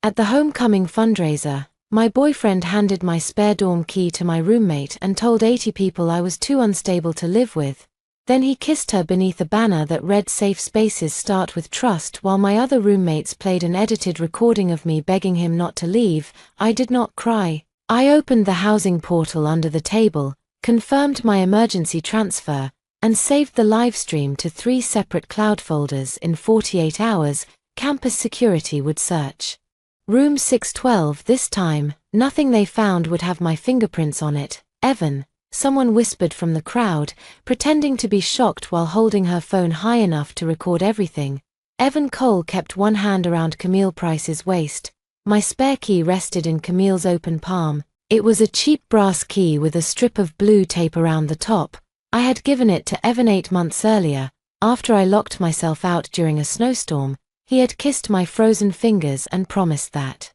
At the homecoming fundraiser, my boyfriend handed my spare dorm key to my roommate and told 80 people I was too unstable to live with. Then he kissed her beneath a banner that read "Safe spaces start with trust." While my other roommates played an edited recording of me begging him not to leave, I did not cry. I opened the housing portal under the table, confirmed my emergency transfer, and saved the livestream to 3 separate cloud folders in 48 hours. Campus security would search Room 612 this time. Nothing they found would have my fingerprints on it. Evan, someone whispered from the crowd, pretending to be shocked while holding her phone high enough to record everything. Evan Cole kept one hand around Camille Price's waist. My spare key rested in Camille's open palm. It was a cheap brass key with a strip of blue tape around the top. I had given it to Evan 8 months earlier, after I locked myself out during a snowstorm. He had kissed my frozen fingers and promised that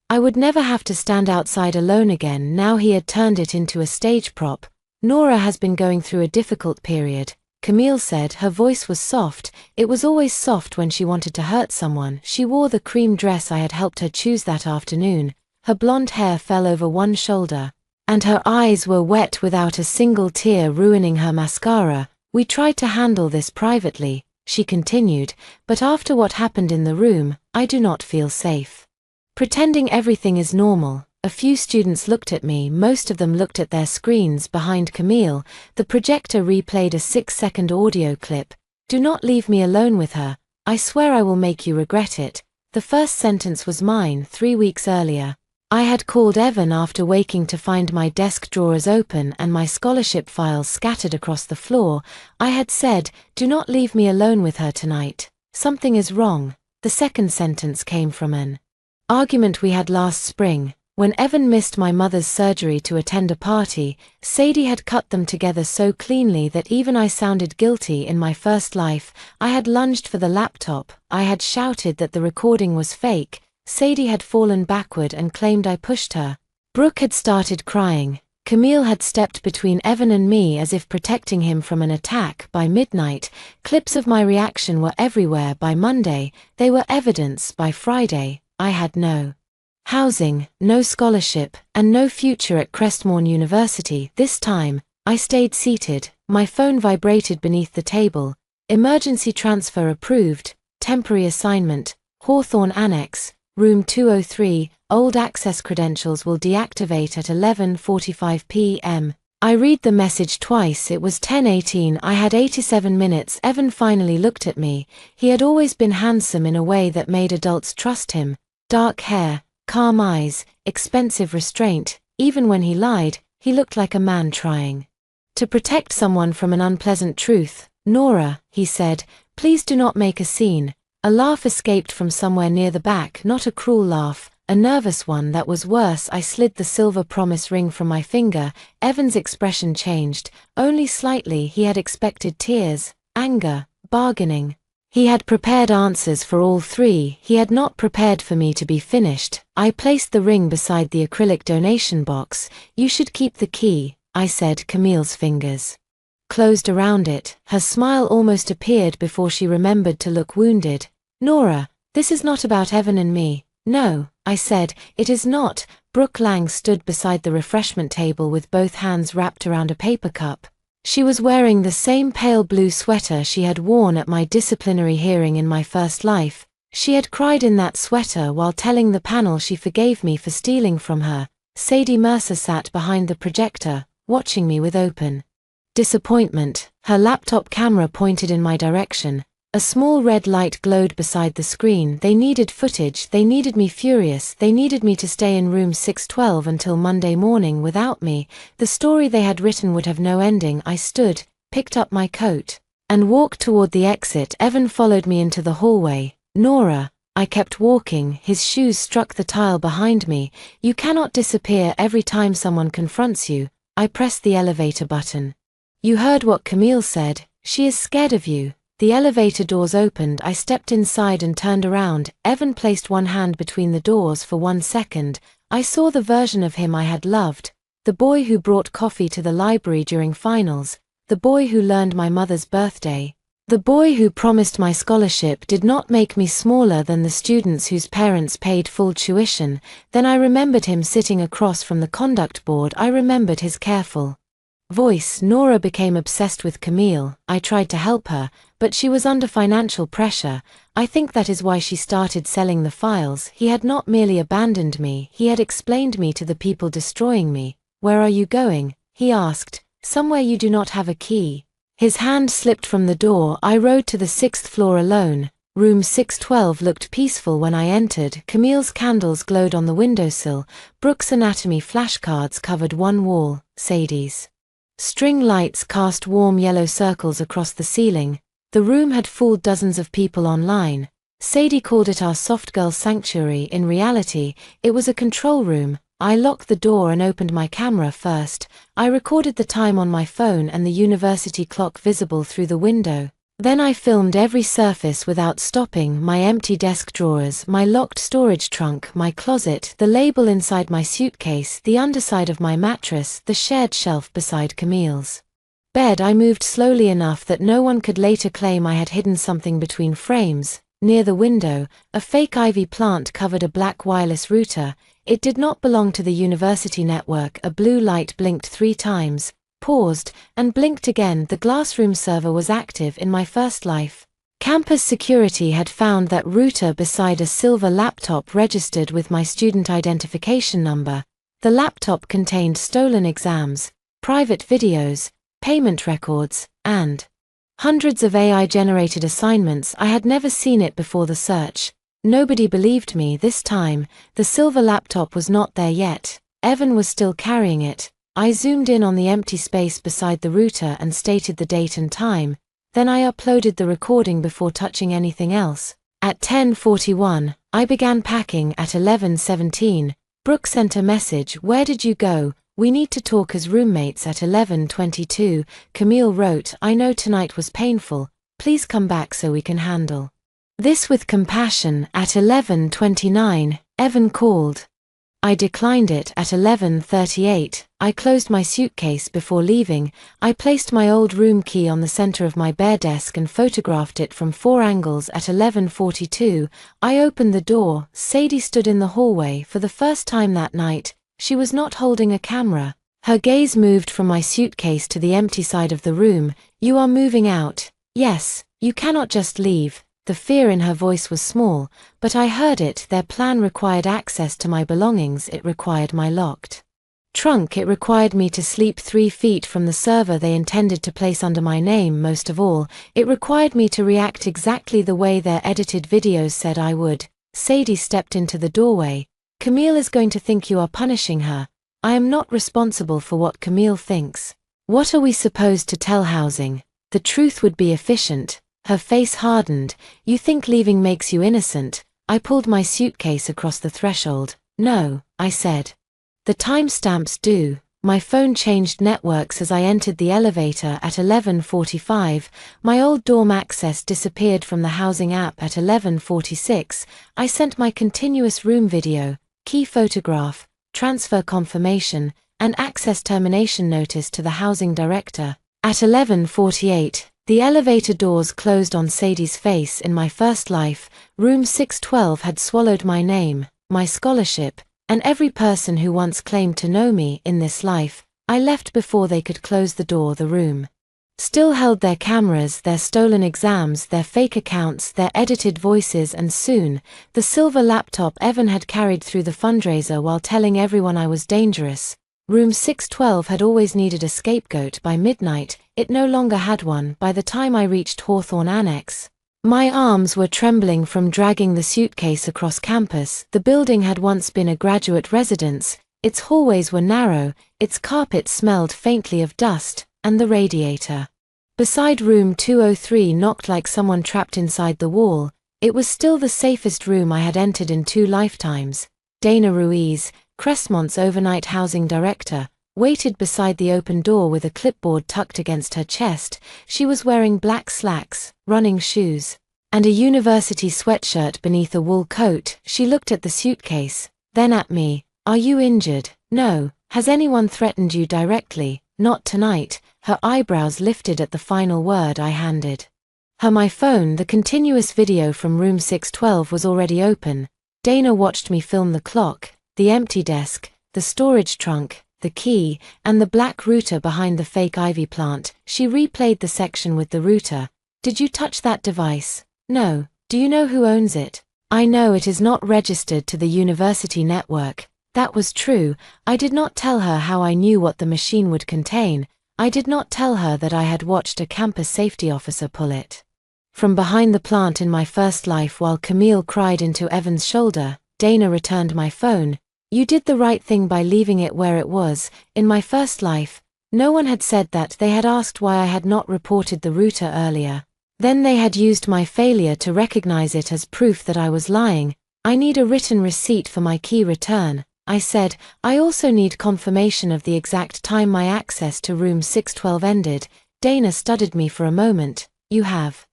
I would never have to stand outside alone again. Now he had turned it into a stage prop. Nora has been going through a difficult period, Camille said. Her voice was soft. It was always soft when she wanted to hurt someone. She wore the cream dress I had helped her choose that afternoon. Her blonde hair fell over one shoulder, and her eyes were wet without a single tear ruining her mascara. We tried to handle this privately, she continued, but after what happened in the room, I do not feel safe. Pretending everything is normal. A few students looked at me. Most of them looked at their screens behind Camille. The projector replayed a 6-second audio clip. "Do not leave me alone with her. I swear I will make you regret it." The first sentence was mine 3 weeks earlier. I had called Evan after waking to find my desk drawers open and my scholarship files scattered across the floor. I had said, "Do not leave me alone with her tonight. Something is wrong." The second sentence came from an argument we had last spring. When Evan missed my mother's surgery to attend a party, Sadie had cut them together so cleanly that even I sounded guilty. In my first life, I had lunged for the laptop. I had shouted that the recording was fake. Sadie had fallen backward and claimed I pushed her. Brooke had started crying. Camille had stepped between Evan and me as if protecting him from an attack. By midnight, clips of my reaction were everywhere. By Monday, they were evidence. By Friday, I had no housing, no scholarship, and no future at Crestmorne University. This time, I stayed seated. My phone vibrated beneath the table. Emergency transfer approved. Temporary assignment. Hawthorne Annex. Room 203, old access credentials will deactivate at 11:45 p.m. I read the message twice. It was 10:18. I had 87 minutes. Evan finally looked at me. He had always been handsome in a way that made adults trust him. Dark hair, calm eyes, expensive restraint. Even when he lied, he looked like a man trying to protect someone from an unpleasant truth. "Nora," he said, "please do not make a scene." A laugh escaped from somewhere near the back, not a cruel laugh, a nervous one that was worse. I slid the silver promise ring from my finger. Evan's expression changed, only slightly. He had expected tears, anger, bargaining. He had prepared answers for all three. He had not prepared for me to be finished. I placed the ring beside the acrylic donation box. "You should keep the key," I said. Camille's fingers closed around it. Her smile almost appeared before she remembered to look wounded. "Nora, this is not about Evan and me." "No," I said, "it is not." Brooke Lang stood beside the refreshment table with both hands wrapped around a paper cup. She was wearing the same pale blue sweater she had worn at my disciplinary hearing in my first life. She had cried in that sweater while telling the panel she forgave me for stealing from her. Sadie Mercer sat behind the projector, watching me with open disappointment. Her laptop camera pointed in my direction. A small red light glowed beside the screen. They needed footage. They needed me furious. They needed me to stay in room 612 until Monday morning without me. The story they had written would have no ending. I stood, picked up my coat, and walked toward the exit. Evan followed me into the hallway. "Nora," I kept walking. His shoes struck the tile behind me. "You cannot disappear every time someone confronts you." I pressed the elevator button. "You heard what Camille said. She is scared of you." The elevator doors opened. I stepped inside and turned around. Evan placed one hand between the doors for 1 second. I saw the version of him I had loved. The boy who brought coffee to the library during finals. The boy who learned my mother's birthday. The boy who promised my scholarship did not make me smaller than the students whose parents paid full tuition. Then I remembered him sitting across from the conduct board. I remembered his careful voice. Nora became obsessed with Camille. I tried to help her, but she was under financial pressure. I think that is why she started selling the files. He had not merely abandoned me, he had explained me to the people destroying me. Where are you going? He asked. Somewhere you do not have a key. His hand slipped from the door. I rode to the 6th floor alone. Room 612 looked peaceful when I entered. Camille's candles glowed on the windowsill. Brooks' anatomy flashcards covered one wall. Sadie's string lights cast warm yellow circles across the ceiling. The room had fooled dozens of people online. Sadie called it our soft girl sanctuary. In reality, it was a control room. I locked the door and opened my camera first. I recorded the time on my phone and the university clock visible through the window. Then I filmed every surface without stopping: my empty desk drawers, my locked storage trunk, my closet, the label inside my suitcase, the underside of my mattress, the shared shelf beside Camille's bed. I moved slowly enough that no one could later claim I had hidden something between frames. Near the window, a fake ivy plant covered a black wireless router. It did not belong to the university network. A blue light blinked 3 times, paused, and blinked again. The classroom server was active. In my first life, campus security had found that router beside a silver laptop registered with my student identification number. The laptop contained stolen exams, private videos, payment records, and hundreds of AI-generated assignments. I had never seen it before the search. Nobody believed me this time. The silver laptop was not there yet. Evan was still carrying it. I zoomed in on the empty space beside the router and stated the date and time. Then I uploaded the recording before touching anything else. At 10:41, I began packing. At 11:17, Brooke sent a message. Where did you go? We need to talk as roommates. At 11:22, Camille wrote, I know tonight was painful. Please come back so we can handle this with compassion. At 11:29, Evan called. I declined it. At 11:38, I closed my suitcase before leaving. I placed my old room key on the center of my bare desk and photographed it from 4 angles. At 11:42, I opened the door. Sadie stood in the hallway for the first time that night. She was not holding a camera. Her gaze moved from my suitcase to the empty side of the room. You are moving out. Yes, you cannot just leave. The fear in her voice was small, but I heard it. Their plan required access to my belongings. It required my locked trunk. It required me to sleep 3 feet from the server they intended to place under my name. Most of all, it required me to react exactly the way their edited videos said I would. Sadie stepped into the doorway. Camille is going to think you are punishing her. I am not responsible for what Camille thinks. What are we supposed to tell housing? The truth would be efficient. Her face hardened. You think leaving makes you innocent? I pulled my suitcase across the threshold. No, I said. The timestamps do. My phone changed networks as I entered the elevator. At 11:45, my old dorm access disappeared from the housing app. At 11:46, I sent my continuous room video, key photograph, transfer confirmation, and access termination notice to the housing director. At 11:48, the elevator doors closed on Sadie's face. In my first life, room 612 had swallowed my name, my scholarship, and every person who once claimed to know me. In this life, I left before they could close the door. The room still held their cameras, their stolen exams, their fake accounts, their edited voices, and soon, the silver laptop Evan had carried through the fundraiser while telling everyone I was dangerous. Room 612 had always needed a scapegoat. By midnight, it no longer had one. By the time I reached Hawthorne Annex, my arms were trembling from dragging the suitcase across campus. The building had once been a graduate residence. Its hallways were narrow, its carpet smelled faintly of dust, and the radiator beside room 203 knocked like someone trapped inside the wall. It was still the safest room I had entered in 2 lifetimes. Dana Ruiz, Crestmont's overnight housing director, waited beside the open door with a clipboard tucked against her chest. She was wearing black slacks, running shoes, and a university sweatshirt beneath a wool coat. She looked at the suitcase, then at me. Are you injured? No. Has anyone threatened you directly? Not tonight. Her eyebrows lifted at the final word I handed My phone, the continuous video from room 612 was already open. Dana watched me film the clock, the empty desk, the storage trunk, the key, and the black router behind the fake ivy plant. She replayed the section with the router. Did you touch that device? No. Do you know who owns it? I know it is not registered to the university network. That was true. I did not tell her how I knew what the machine would contain. I did not tell her that I had watched a campus safety officer pull it from behind the plant in my first life. While Camille cried into Evan's shoulder, Dana returned my phone. You did the right thing by leaving it where it was. In my first life, no one had said that. They had asked why I had not reported the router earlier. Then they had used my failure to recognize it as proof that I was lying. I need a written receipt for my key return. I said, I also need confirmation of the exact time my access to room 612 ended. Dana studied me for a moment. You have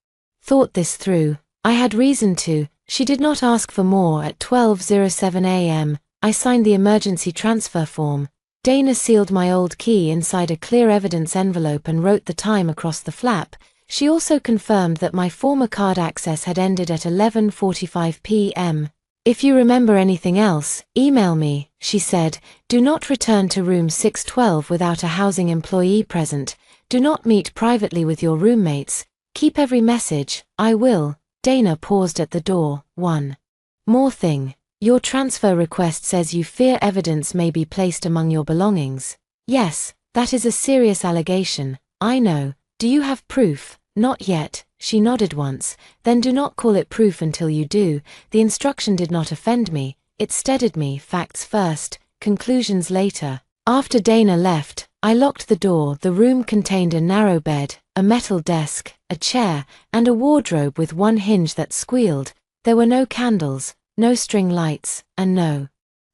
thought this through. I had reason to. She did not ask for more. At 12:07 a.m., I signed the emergency transfer form. Dana sealed my old key inside a clear evidence envelope and wrote the time across the flap. She also confirmed that my former card access had ended at 11:45 p.m. If you remember anything else, email me, she said. Do not return to room 612 without a housing employee present. Do not meet privately with your roommates. Keep every message. I will. Dana paused at the door. One more thing. Your transfer request says you fear evidence may be placed among your belongings. Yes, that is a serious allegation. I know. Do you have proof? Not yet. She nodded once. Then do not call it proof until you do. The instruction did not offend me. It steadied me. Facts first, conclusions later. After Dana left, I locked the door. The room contained a narrow bed, a metal desk, a chair, and a wardrobe with one hinge that squealed. There were no candles, no string lights, and no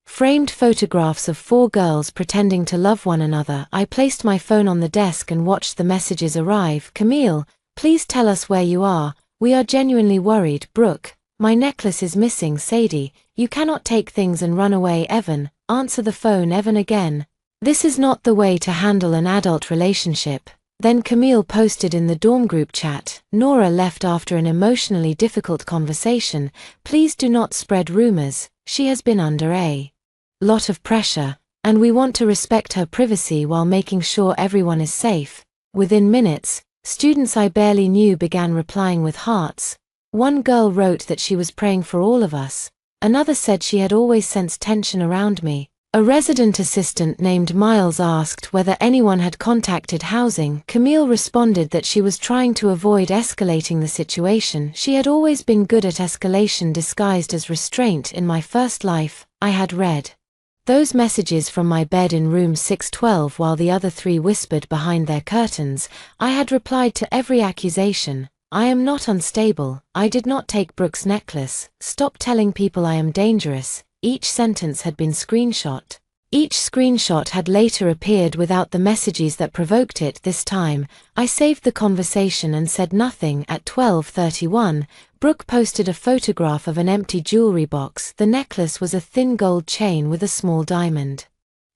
framed photographs of 4 girls pretending to love one another. I placed my phone on the desk and watched the messages arrive. Camille, please tell us where you are. We are genuinely worried. Brooke, my necklace is missing. Sadie, you cannot take things and run away. Evan, answer the phone. Evan again. This is not the way to handle an adult relationship. Then Camille posted in the dorm group chat. Nora left after an emotionally difficult conversation. Please do not spread rumors. She has been under a lot of pressure, and we want to respect her privacy while making sure everyone is safe. Within minutes, students I barely knew began replying with hearts. One girl wrote that she was praying for all of us. Another said she had always sensed tension around me. A resident assistant named Miles asked whether anyone had contacted housing. Camille responded that she was trying to avoid escalating the situation. She had always been good at escalation disguised as restraint. In my first life, I had read those messages from my bed in room 612 while the other 3 whispered behind their curtains. I had replied to every accusation. I am not unstable. I did not take Brooke's necklace. Stop telling people I am dangerous. Each sentence had been screenshot. Each screenshot had later appeared without the messages that provoked it. This time, I saved the conversation and said nothing. At 12:31, Brooke posted a photograph of an empty jewelry box. The necklace was a thin gold chain with a small diamond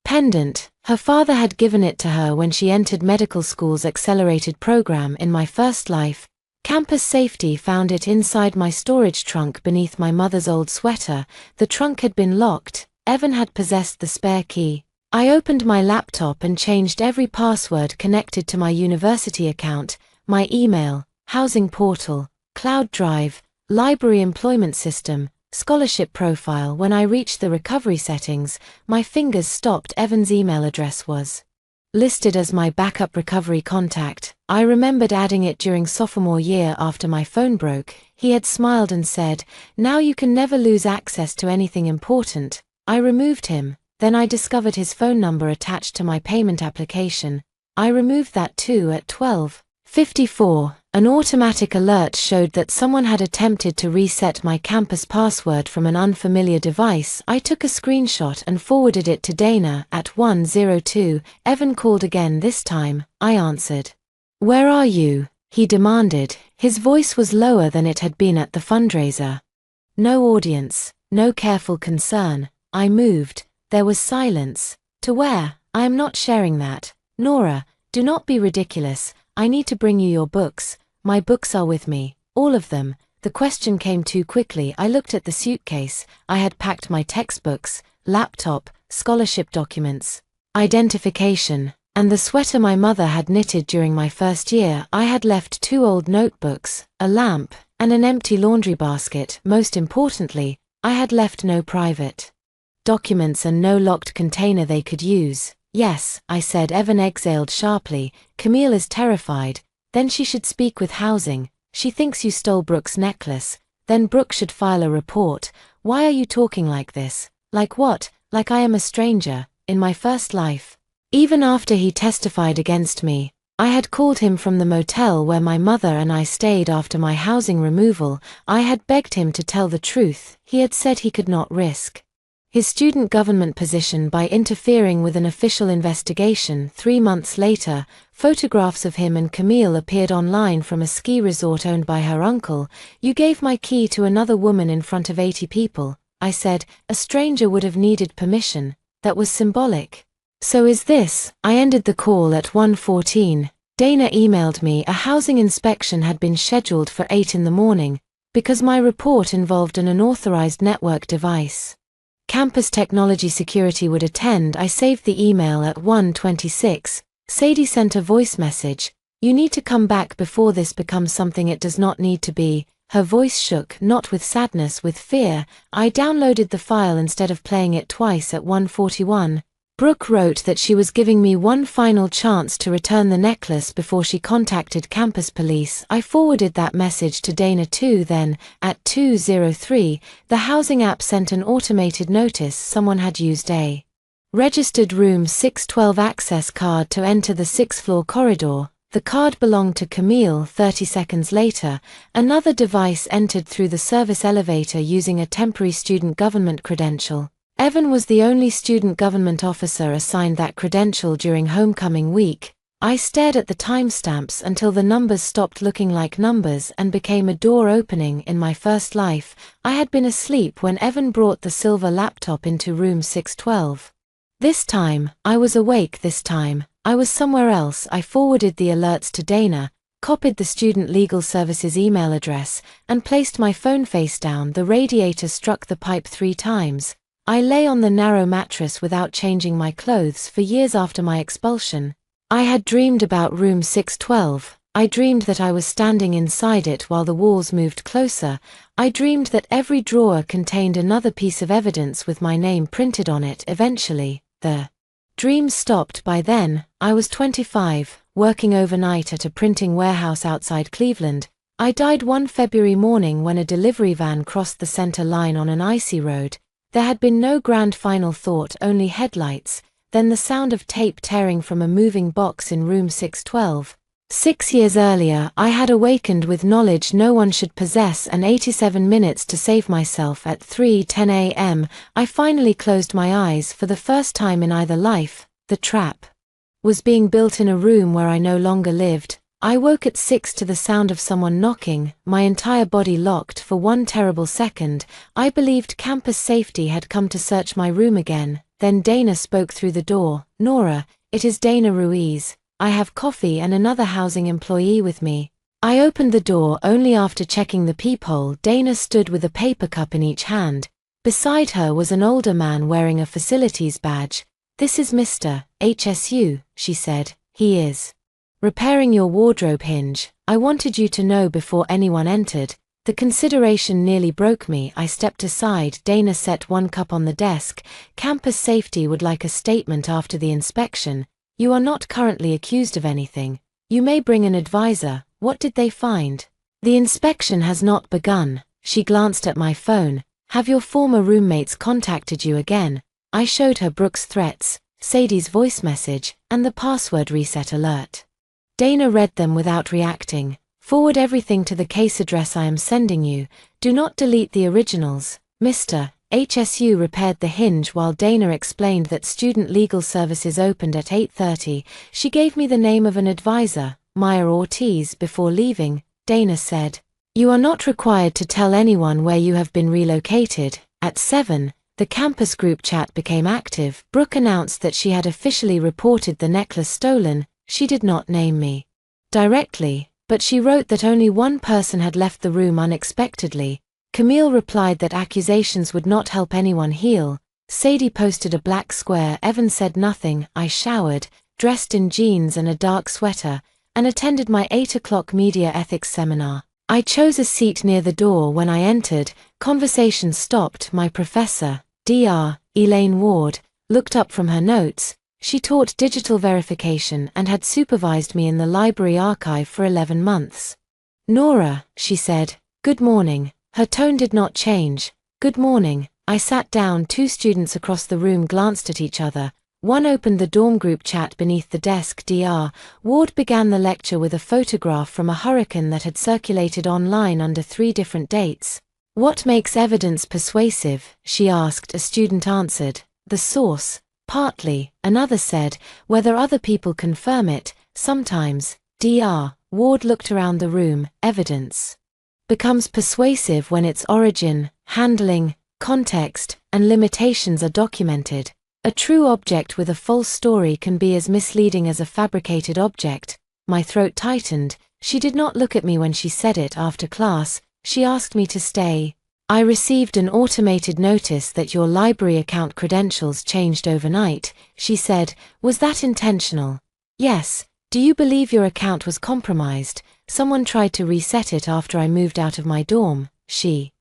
pendant. Her father had given it to her when she entered medical school's accelerated program. In my first life, campus safety found it inside my storage trunk beneath my mother's old sweater. The trunk had been locked. Evan had possessed the spare key. I opened my laptop and changed every password connected to my university account, my email, housing portal, cloud drive, library employment system, scholarship profile. When I reached the recovery settings, my fingers stopped. Evan's email address was listed as my backup recovery contact. I remembered adding it during sophomore year after my phone broke. He had smiled and said, "Now you can never lose access to anything important." I removed him. Then I discovered his phone number attached to my payment application. I removed that too. At 12:54, an automatic alert showed that someone had attempted to reset my campus password from an unfamiliar device. I took a screenshot and forwarded it to Dana. At 1:02, Evan called again. This time, I answered. "Where are you?" he demanded. His voice was lower than it had been at the fundraiser. No audience, no careful concern. I moved. There was silence. "To where?" "I am not sharing that." "Nora, do not be ridiculous. I need to bring you your books." My books are with me, all of them. The question came too quickly. I looked at the suitcase. I had packed my textbooks, laptop, scholarship documents, identification, and the sweater my mother had knitted during my first year. I had left 2 old notebooks, a lamp, and an empty laundry basket. Most importantly, I had left no private documents and no locked container they could use. Yes, I said. Evan exhaled sharply. Camille is terrified. Then she should speak with housing. She thinks you stole Brooke's necklace. Then Brooke should file a report. Why are you talking like this? Like what? Like I am a stranger, in my first life. Even after he testified against me, I had called him from the motel where my mother and I stayed after my housing removal. I had begged him to tell the truth. He had said he could not risk his student government position by interfering with an official investigation. 3 months later, photographs of him and Camille appeared online from a ski resort owned by her uncle. You gave my key to another woman in front of 80 people, I said. A stranger would have needed permission. That was symbolic. So is this. I ended the call at 1:14. Dana emailed me a housing inspection had been scheduled for 8 in the morning, because my report involved an unauthorized network device. Campus technology security would attend. I saved the email at 1:26. Sadie sent a voice message. You need to come back before this becomes something it does not need to be. Her voice shook, not with sadness, with fear. I downloaded the file instead of playing it twice at 1:41. Brooke wrote that she was giving me one final chance to return the necklace before she contacted campus police. I forwarded that message to Dana too. Then, at 2:03, the housing app sent an automated notice someone had used a registered room 612 access card to enter the 6th floor corridor. The card belonged to Camille. 30 seconds later, another device entered through the service elevator using a temporary student government credential. Evan was the only student government officer assigned that credential during homecoming week. I stared at the timestamps until the numbers stopped looking like numbers and became a door opening. In my first life, I had been asleep when Evan brought the silver laptop into room 612. This time, I was awake. This time, I was somewhere else. I forwarded the alerts to Dana, copied the Student Legal Services email address, and placed my phone face down. The radiator struck the pipe 3 times. I lay on the narrow mattress without changing my clothes. For years after my expulsion, I had dreamed about room 612. I dreamed that I was standing inside it while the walls moved closer. I dreamed that every drawer contained another piece of evidence with my name printed on it. Eventually, the dream stopped. By then, I was 25, working overnight at a printing warehouse outside Cleveland. I died one February morning when a delivery van crossed the center line on an icy road. There had been no grand final thought, only headlights, then the sound of tape tearing from a moving box in room 612. 6 years earlier, I had awakened with knowledge no one should possess, and 87 minutes to save myself. At 3:10 a.m., I finally closed my eyes for the first time in either life. The trap was being built in a room where I no longer lived. I woke at 6 to the sound of someone knocking, my entire body locked. For one terrible second. I believed campus safety had come to search my room again. Then Dana spoke through the door. Nora, it is Dana Ruiz. I have coffee and another housing employee with me. I opened the door only after checking the peephole. Dana stood with a paper cup in each hand. Beside her was an older man wearing a facilities badge. This is Mr. HSU, she said. He is repairing your wardrobe hinge. I wanted you to know before anyone entered. The consideration nearly broke me. I stepped aside. Dana set one cup on the desk. Campus safety would like a statement after the inspection. You are not currently accused of anything. You may bring an advisor. What did they find? The inspection has not begun. She glanced at my phone. Have your former roommates contacted you again? I showed her Brooke's threats, Sadie's voice message, and the password reset alert. Dana read them without reacting. Forward everything to the case address I am sending you. Do not delete the originals. Mr. HSU repaired the hinge while Dana explained that Student Legal Services opened at 8:30. She gave me the name of an advisor, Maya Ortiz. Before leaving, Dana said, "You are not required to tell anyone where you have been relocated." At 7, the campus group chat became active. Brooke announced that she had officially reported the necklace stolen. She did not name me directly, but she wrote that only one person had left the room unexpectedly. Camille replied that accusations would not help anyone heal. Sadie posted a black square. Evan said nothing. I showered, dressed in jeans and a dark sweater, and attended my 8 o'clock media ethics seminar. I chose a seat near the door. When I entered, conversation stopped. My professor, Dr. Elaine Ward, looked up from her notes. She taught digital verification and had supervised me in the library archive for 11 months. Nora, she said, good morning. Her tone did not change. Good morning. I sat down. 2 students across the room glanced at each other. One opened the dorm group chat beneath the desk. Dr. Ward began the lecture with a photograph from a hurricane that had circulated online under 3 different dates. What makes evidence persuasive? She asked. A student answered, the source. Partly, another said, whether other people confirm it. Sometimes. Dr. Ward looked around the room. Evidence becomes persuasive when its origin, handling, context, and limitations are documented. A true object with a false story can be as misleading as a fabricated object. My throat tightened. She did not look at me when she said it. After class, she asked me to stay. I received an automated notice that your library account credentials changed overnight, she said. Was that intentional? Yes. Do you believe your account was compromised? Someone tried to reset it after I moved out of my dorm. She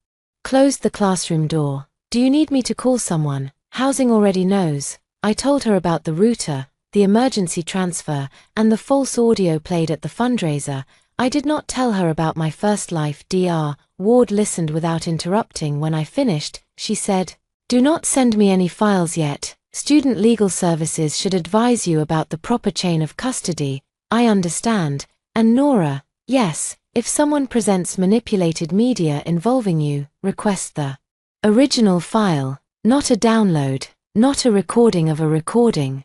closed the classroom door. Do you need me to call someone? Housing already knows. I told her about the router, the emergency transfer, and the false audio played at the fundraiser. I did not tell her about my first life. Dr. Ward listened without interrupting. When I finished, she said, do not send me any files yet. Student legal services should advise you about the proper chain of custody. I understand. And Nora, yes, if someone presents manipulated media involving you, request the original file. Not a download, not a recording of a recording.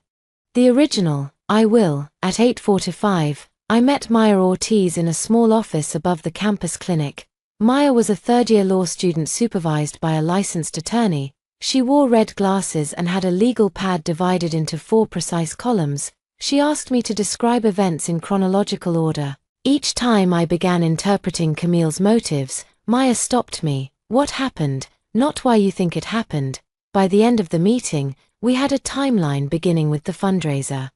The original. I will. At 8:45, I met Maya Ortiz in a small office above the campus clinic. Maya was a third-year law student supervised by a licensed attorney. She wore red glasses and had a legal pad divided into 4 precise columns. She asked me to describe events in chronological order. Each time I began interpreting Camille's motives, Maya stopped me. What happened? Not why you think it happened. By the end of the meeting, we had a timeline beginning with the fundraiser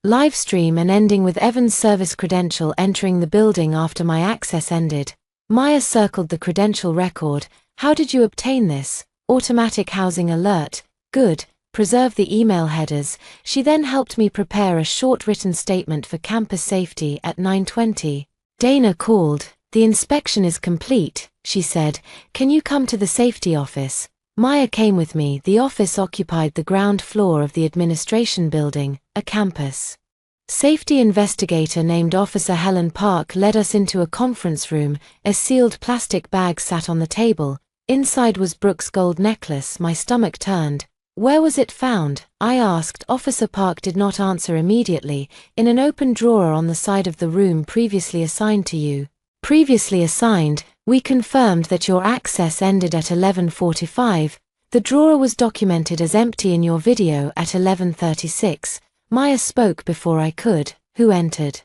livestream and ending with Evan's service credential entering the building after my access ended. Maya circled the credential record. How did you obtain this? Automatic housing alert. Good. Preserve the email headers. She then helped me prepare a short written statement for campus safety. At 9:20, Dana called. The inspection is complete, she said. Can you come to the safety office? Maya came with me. The office occupied the ground floor of the administration building, a campus. Safety investigator named Officer Helen Park led us into a conference room. A sealed plastic bag sat on the table. Inside was Brooke's gold necklace. My stomach turned. Where was it found? I asked. Officer Park did not answer immediately. In an open drawer on the side of the room previously assigned to you. Previously assigned, we confirmed that your access ended at 11:45. The drawer was documented as empty in your video at 11:36. Maya spoke before I could. Who entered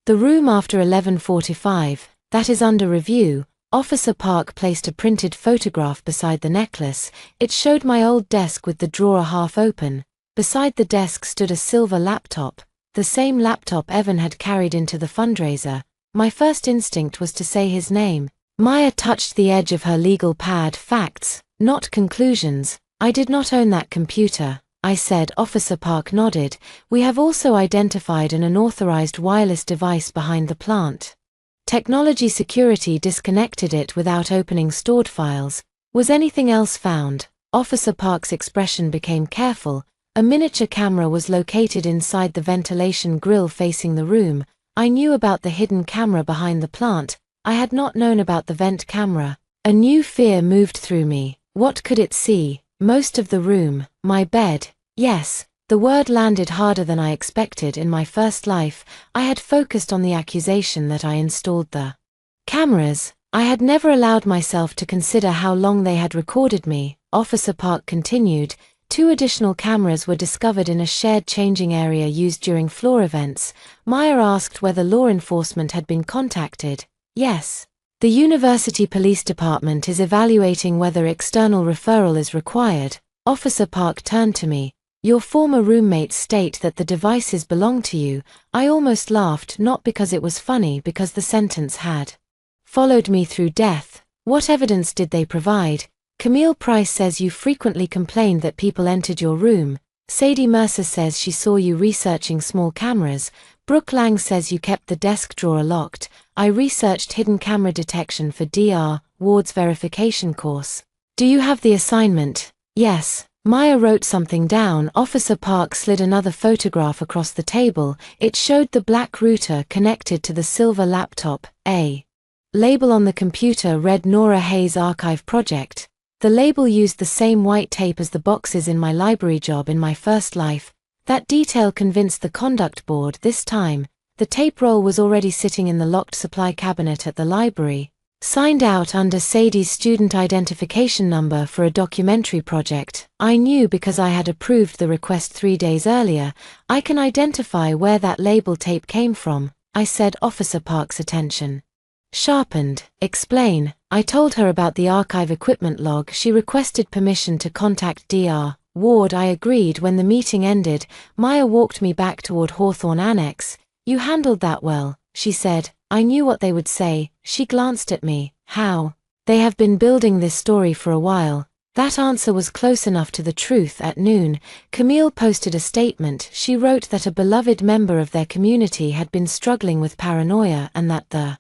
the room after 11:45? That is under review. Officer Park placed a printed photograph beside the necklace. It showed my old desk with the drawer half open. Beside the desk stood a silver laptop, the same laptop Evan had carried into the fundraiser. My first instinct was to say his name. Maya touched the edge of her legal pad. Facts, not conclusions. I did not own that computer, I said. Officer Park nodded. We have also identified an unauthorized wireless device behind the plant. Technology security disconnected it without opening stored files. Was anything else found? Officer Park's expression became careful. A miniature camera was located inside the ventilation grill facing the room. I knew about the hidden camera behind the plant. I had not known about the vent camera. A new fear moved through me. What could it see? Most of the room. My bed. Yes, the word landed harder than I expected. In my first life, I had focused on the accusation that I installed the cameras. I had never allowed myself to consider how long they had recorded me. Officer Park continued. 2 additional cameras were discovered in a shared changing area used during floor events. Maya asked whether law enforcement had been contacted. Yes. The University Police Department is evaluating whether external referral is required. Officer Park turned to me. Your former roommates state that the devices belong to you. I almost laughed, not because it was funny, because the sentence had followed me through death. What evidence did they provide? Camille Price says you frequently complained that people entered your room. Sadie Mercer says she saw you researching small cameras. Brooke Lang says you kept the desk drawer locked. I researched hidden camera detection for Dr. Ward's verification course. Do you have the assignment? Yes. Maya wrote something down. Officer Park slid another photograph across the table. It showed the black router connected to the silver laptop. A label on the computer read Nora Hayes Archive Project. The label used the same white tape as the boxes in my library job in my first life. That detail convinced the conduct board this time. The tape roll was already sitting in the locked supply cabinet at the library. Signed out under Sadie's student identification number for a documentary project. I knew because I had approved the request 3 days earlier. I can identify where that label tape came from, I said. Officer Park's attention sharpened. Explain. I told her about the archive equipment log. She requested permission to contact Dr. Ward. I agreed. When the meeting ended, Maya walked me back toward Hawthorne Annex. You handled that well, she said. I knew what they would say. She glanced at me. How? They have been building this story for a while. That answer was close enough to the truth. At noon, Camille posted a statement. She wrote that a beloved member of their community had been struggling with paranoia and that the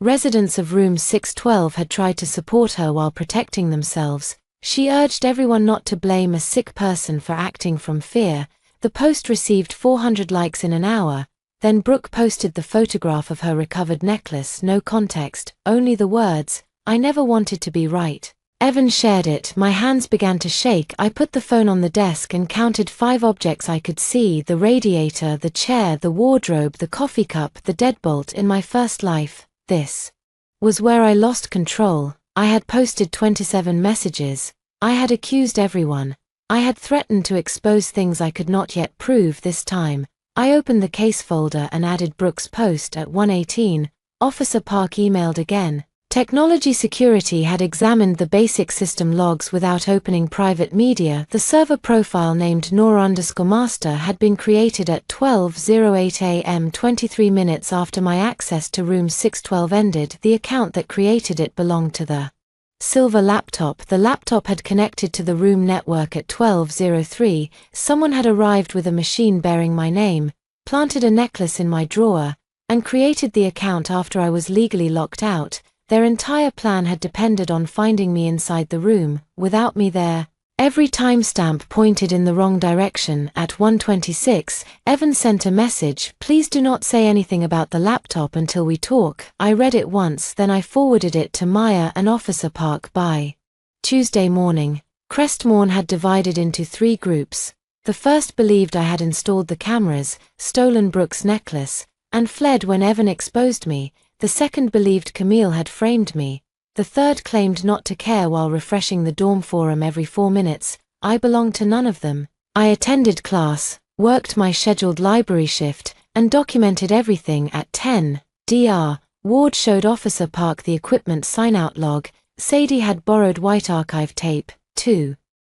residents of room 612 had tried to support her while protecting themselves. She urged everyone not to blame a sick person for acting from fear. The post received 400 likes in an hour. Then Brooke posted the photograph of her recovered necklace. No context, only the words, I never wanted to be right. Evan shared it. My hands began to shake. I put the phone on the desk and counted 5 objects I could see: the radiator, the chair, the wardrobe, the coffee cup, the deadbolt. In my first life, this was where I lost control. I had posted 27 messages. I had accused everyone. I had threatened to expose things I could not yet prove. This time, I opened the case folder and added Brooke's post at 1:18. Officer Park emailed again. Technology Security had examined the basic system logs without opening private media. The server profile named Nora_Master had been created at 12:08 a.m. 23 minutes after my access to room 612 ended. The account that created it belonged to the silver laptop. The laptop had connected to the room network at 12:03. Someone had arrived with a machine bearing my name, planted a necklace in my drawer, and created the account after I was legally locked out. Their entire plan had depended on finding me inside the room, without me there. Every timestamp pointed in the wrong direction. At 1:26, Evan sent a message, please do not say anything about the laptop until we talk. I read it once, then I forwarded it to Maya and Officer Park. By Tuesday morning, Crestmorn had divided into 3 groups. The first believed I had installed the cameras, stolen Brooke's necklace, and fled when Evan exposed me. The second believed Camille had framed me. The third claimed not to care while refreshing the dorm forum every 4 minutes. I belonged to none of them. I attended class, worked my scheduled library shift, and documented everything. At 10, Dr. Ward showed Officer Park the equipment sign-out log. Sadie had borrowed white archive tape, 2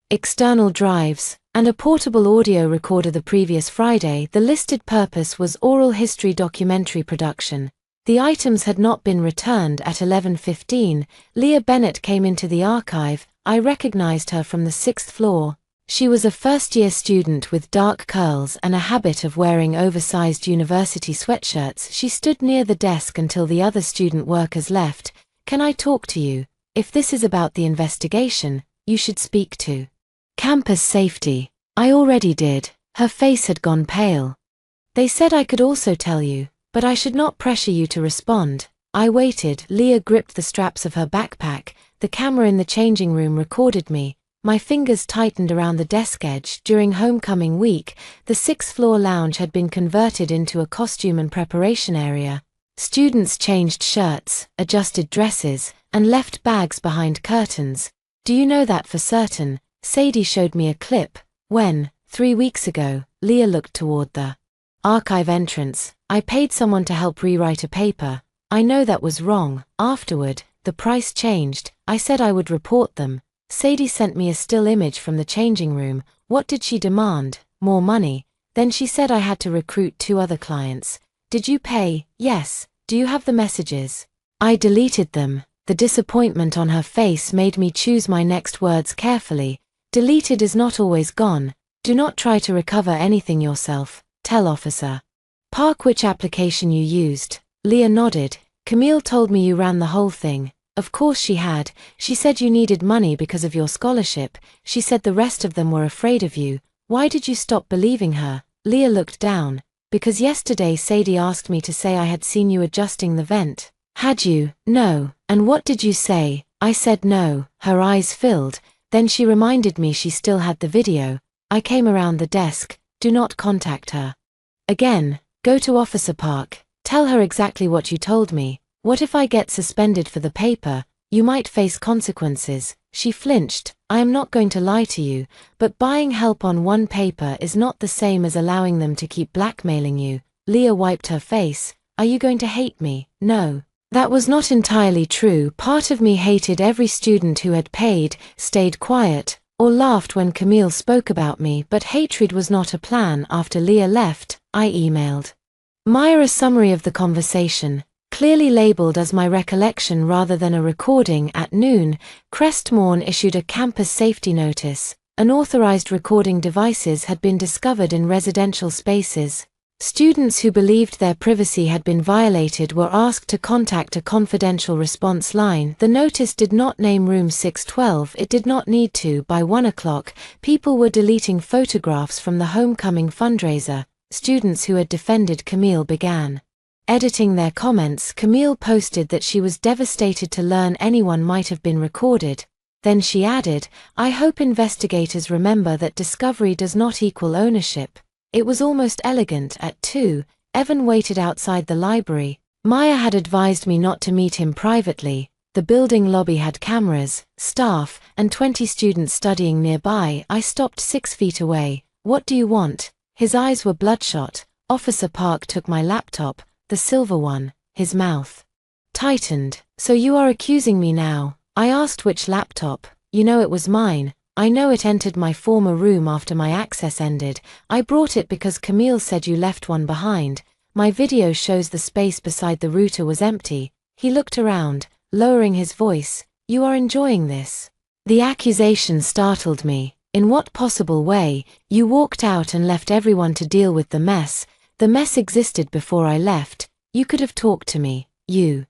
external drives, and a portable audio recorder the previous Friday. The listed purpose was oral history documentary production. The items had not been returned. At 11:15, Leah Bennett came into the archive. I recognized her from the 6th floor. She was a first-year student with dark curls and a habit of wearing oversized university sweatshirts. She stood near the desk until the other student workers left. Can I talk to you? If this is about the investigation, you should speak to campus safety. I already did. Her face had gone pale. They said I could also tell you, but I should not pressure you to respond. I waited. Leah gripped the straps of her backpack. The camera in the changing room recorded me. My fingers tightened around the desk edge. During homecoming week, the 6th floor lounge had been converted into a costume and preparation area. Students changed shirts, adjusted dresses, and left bags behind curtains. Do you know that for certain? Sadie showed me a clip. When, 3 weeks ago, Leah looked toward the archive entrance. I paid someone to help rewrite a paper. I know that was wrong. Afterward, the price changed. I said I would report them. Sadie sent me a still image from the changing room. What did she demand? More money. Then she said I had to recruit 2 other clients. Did you pay? Yes. Do you have the messages? I deleted them. The disappointment on her face made me choose my next words carefully. Deleted is not always gone. Do not try to recover anything yourself. Tell Officer Park which application you used. Leah nodded. Camille told me you ran the whole thing. Of course she had. She said you needed money because of your scholarship. She said the rest of them were afraid of you. Why did you stop believing her? Leah looked down. Because yesterday Sadie asked me to say I had seen you adjusting the vent. Had you? No. And what did you say? I said no. Her eyes filled. Then she reminded me she still had the video. I came around the desk. Do not contact her again. Go to Officer Park. Tell her exactly what you told me. What if I get suspended for the paper? You might face consequences. She flinched. I am not going to lie to you, but buying help on one paper is not the same as allowing them to keep blackmailing you. Leah wiped her face. Are you going to hate me? No. That was not entirely true. Part of me hated every student who had paid, stayed quiet, or laughed when Camille spoke about me, but hatred was not a plan. After Leah left, I emailed Maya a summary of the conversation, clearly labeled as my recollection rather than a recording. At noon, Crestmorn issued a campus safety notice. Unauthorized recording devices had been discovered in residential spaces. Students who believed their privacy had been violated were asked to contact a confidential response line. The notice did not name room 612. It did not need to. By 1 o'clock, people were deleting photographs from the homecoming fundraiser. Students who had defended Camille began editing their comments. Camille posted that she was devastated to learn anyone might have been recorded. Then she added, I hope investigators remember that discovery does not equal ownership. It was almost elegant. At 2, Evan waited outside the library. Maya had advised me not to meet him privately. The building lobby had cameras, staff, and 20 students studying nearby. I stopped 6 feet away. What do you want? His eyes were bloodshot. Officer Park took my laptop, the silver one. His mouth tightened. So you are accusing me now? I asked which laptop. You know it was mine. I know it entered my former room after my access ended. I brought it because Camille said you left one behind. My video shows the space beside the router was empty. He looked around, lowering his voice. You are enjoying this? The accusation startled me. In what possible way? You walked out and left everyone to deal with the mess. The mess existed before I left. You could have talked to me. You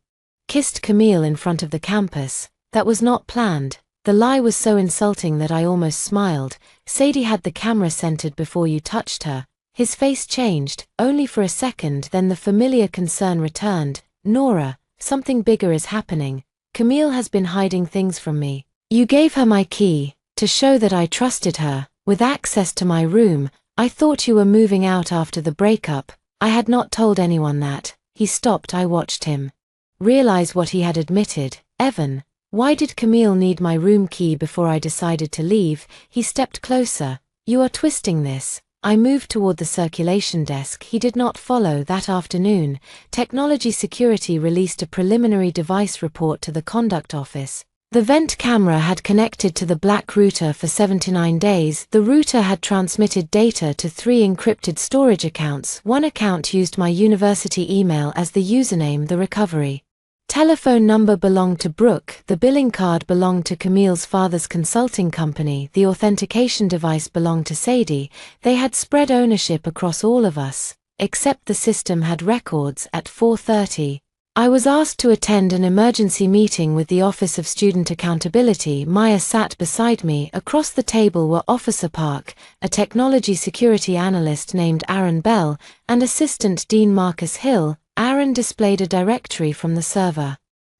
kissed Camille in front of the campus. That was not planned. The lie was so insulting that I almost smiled. Sadie had the camera centered before you touched her. His face changed, only for a second, then the familiar concern returned. Nora, something bigger is happening. Camille has been hiding things from me. You gave her my key, to show that I trusted her, with access to my room. I thought you were moving out after the breakup. I had not told anyone that. He stopped. I watched him realize what he had admitted. Evan, why did Camille need my room key before I decided to leave? He stepped closer. You are twisting this. I moved toward the circulation desk. He did not follow. That afternoon, Technology Security released a preliminary device report to the conduct office. The vent camera had connected to the black router for 79 days. The router had transmitted data to 3 encrypted storage accounts. One account used my university email as the username. The recovery telephone number belonged to Brooke. The billing card belonged to Camille's father's consulting company. The authentication device belonged to Sadie. They had spread ownership across all of us, except the system had records. At 4:30, I was asked to attend an emergency meeting with the Office of Student Accountability. Maya sat beside me. Across the table were Officer Park, a technology security analyst named Aaron Bell, and Assistant Dean Marcus Hill. Aaron displayed a directory from the server.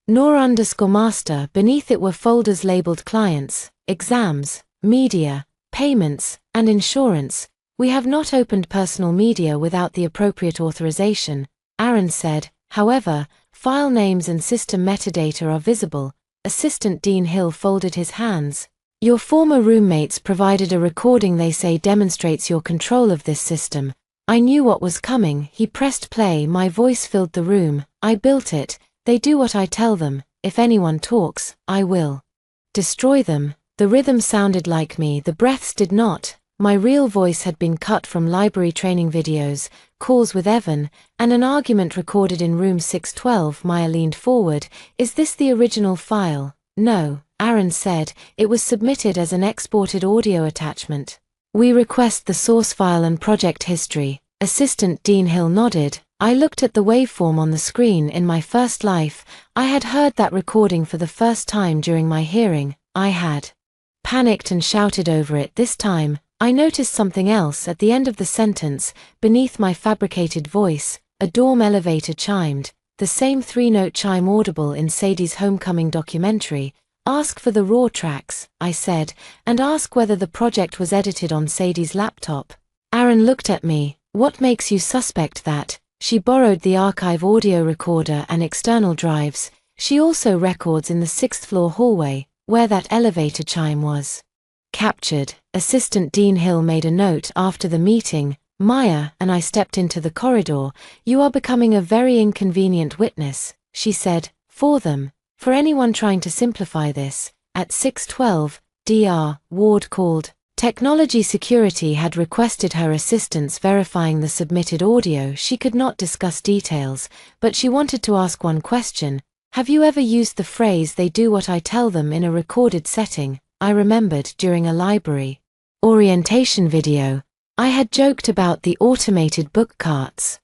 Nora_master. Beneath it were folders labeled clients, exams, media, payments, and insurance. We have not opened personal media without the appropriate authorization, Aaron said. However, file names and system metadata are visible. Assistant Dean Hill folded his hands. Your former roommates provided a recording they say demonstrates your control of this system. I knew what was coming. He pressed play. My voice filled the room. I built it. They do what I tell them. If anyone talks, I will destroy them. The rhythm sounded like me. The breaths did not. My real voice had been cut from library training videos, calls with Evan, and an argument recorded in room 612. Maya leaned forward. Is this the original file? No, Aaron said. It was submitted as an exported audio attachment. We request the source file and project history. Assistant Dean Hill nodded. I looked at the waveform on the screen. In my first life, I had heard that recording for the first time during my hearing. I had panicked and shouted over it. This time, I noticed something else at the end of the sentence. Beneath my fabricated voice, a dorm elevator chimed, the same 3-note chime audible in Sadie's Homecoming documentary. Ask for the raw tracks, I said, and ask whether the project was edited on Sadie's laptop. Aaron looked at me. What makes you suspect that? She borrowed the archive audio recorder and external drives. She also records in the 6th floor hallway, where that elevator chime was captured. Assistant Dean Hill made a note after the meeting. Maya and I stepped into the corridor. You are becoming a very inconvenient witness, she said, for them. For anyone trying to simplify this. At 6:12, Dr. Ward called. Technology Security had requested her assistance verifying the submitted audio. She could not discuss details, but she wanted to ask one question. Have you ever used the phrase "they do what I tell them" in a recorded setting? I remembered during a library orientation video. I had joked about the automated book carts.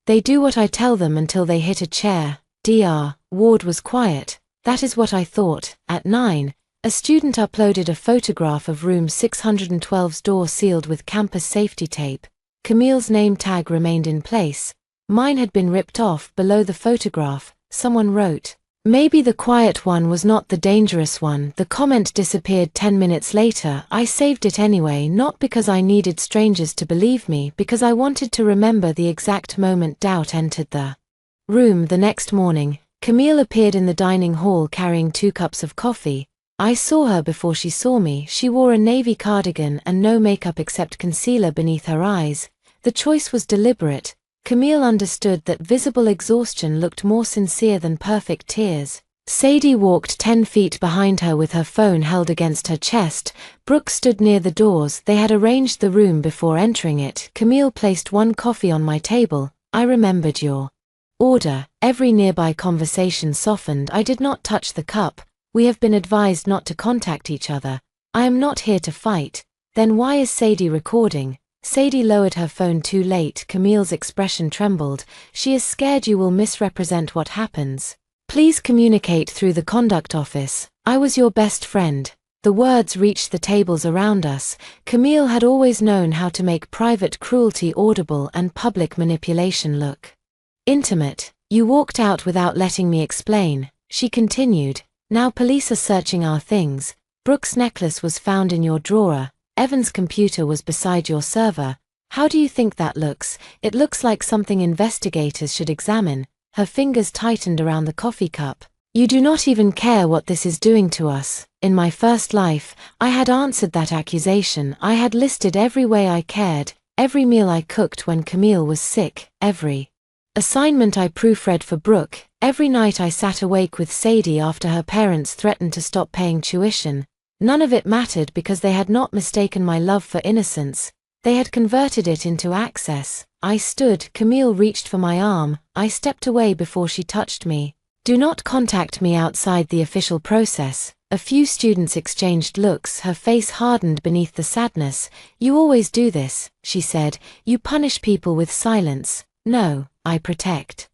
They do what I tell them until they hit a chair. Dr. Ward was quiet. That is what I thought. At 9, a student uploaded a photograph of room 612's door sealed with campus safety tape. Camille's name tag remained in place. Mine had been ripped off. Below the photograph, someone wrote, "Maybe the quiet one was not the dangerous one." The comment disappeared 10 minutes later. I saved it anyway, not because I needed strangers to believe me, because I wanted to remember the exact moment doubt entered the room. The next morning, Camille appeared in the dining hall carrying 2 cups of coffee. I saw her before she saw me. She wore a navy cardigan and no makeup except concealer beneath her eyes. The choice was deliberate. Camille understood that visible exhaustion looked more sincere than perfect tears. Sadie walked 10 feet behind her with her phone held against her chest. Brooke stood near the doors. They had arranged the room before entering it. Camille placed 1 coffee on my table. I remembered your order. Every nearby conversation softened. I did not touch the cup. We have been advised not to contact each other. I am not here to fight. Then why is Sadie recording? Sadie lowered her phone too late. Camille's expression trembled. She is scared you will misrepresent what happens. Please communicate through the conduct office. I was your best friend. The words reached the tables around us. Camille had always known how to make private cruelty audible and public manipulation look intimate. You walked out without letting me explain, she continued. Now police are searching our things. Brooke's necklace was found in your drawer. Evan's computer was beside your server. How do you think that looks? It looks like something investigators should examine. Her fingers tightened around the coffee cup. You do not even care what this is doing to us. In my first life, I had answered that accusation. I had listed every way I cared, every meal I cooked when Camille was sick, every assignment I proofread for Brooke, every night I sat awake with Sadie after her parents threatened to stop paying tuition. None of it mattered because they had not mistaken my love for innocence. They had converted it into access. I stood. Camille reached for my arm. I stepped away before she touched me. Do not contact me outside the official process. A few students exchanged looks. Her face hardened beneath the sadness. You always do this, she said. You punish people with silence. No, I protect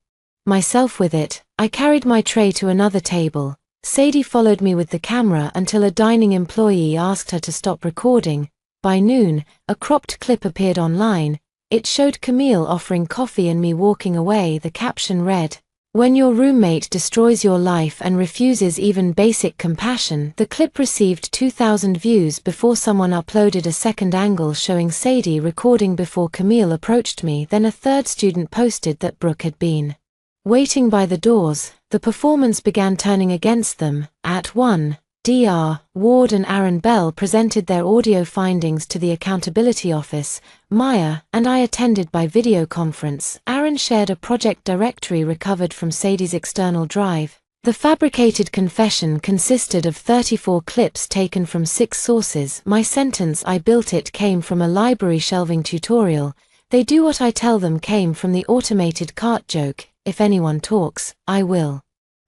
myself with it. I carried my tray to another table. Sadie followed me with the camera until a dining employee asked her to stop recording. By noon, a cropped clip appeared online. It showed Camille offering coffee and me walking away. The caption read, "When your roommate destroys your life and refuses even basic compassion." The clip received 2,000 views before someone uploaded a second angle showing Sadie recording before Camille approached me. Then a third student posted that Brooke had been waiting by the doors. The performance began turning against them. At 1, Dr. Ward and Aaron Bell presented their audio findings to the Accountability Office, Maya, and I attended by video conference. Aaron shared a project directory recovered from Sadie's external drive. The fabricated confession consisted of 34 clips taken from 6 sources. My sentence "I built it" came from a library shelving tutorial. "They do what I tell them" came from the automated cart joke, "If anyone talks, I will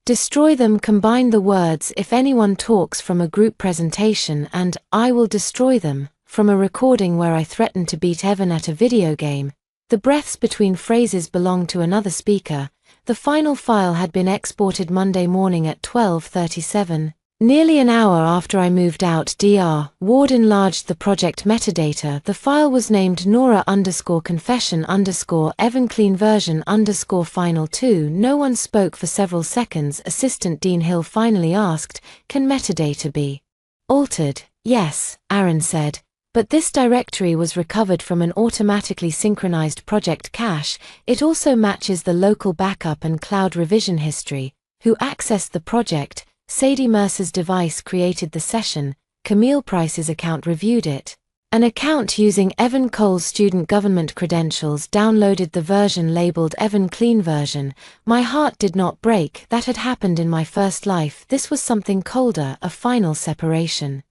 destroy them" combined the words "if anyone talks" from a group presentation and "I will destroy them" from a recording where I threatened to beat Evan at a video game. The breaths between phrases belonged to another speaker. The final file had been exported Monday morning at 12:37. Nearly an hour after I moved out, Dr. Ward enlarged the project metadata. The file was named Nora_confession_Evan clean version _final 2. No one spoke for several seconds. Assistant Dean Hill finally asked, "Can metadata be altered?" "Yes," Aaron said. "But this directory was recovered from an automatically synchronized project cache. It also matches the local backup and cloud revision history." Who accessed the project? Sadie Mercer's device created the session. Camille Price's account reviewed it. An account using Evan Cole's student government credentials downloaded the version labeled Evan Clean version. My heart did not break. That had happened in my first life. This was something colder, a final separation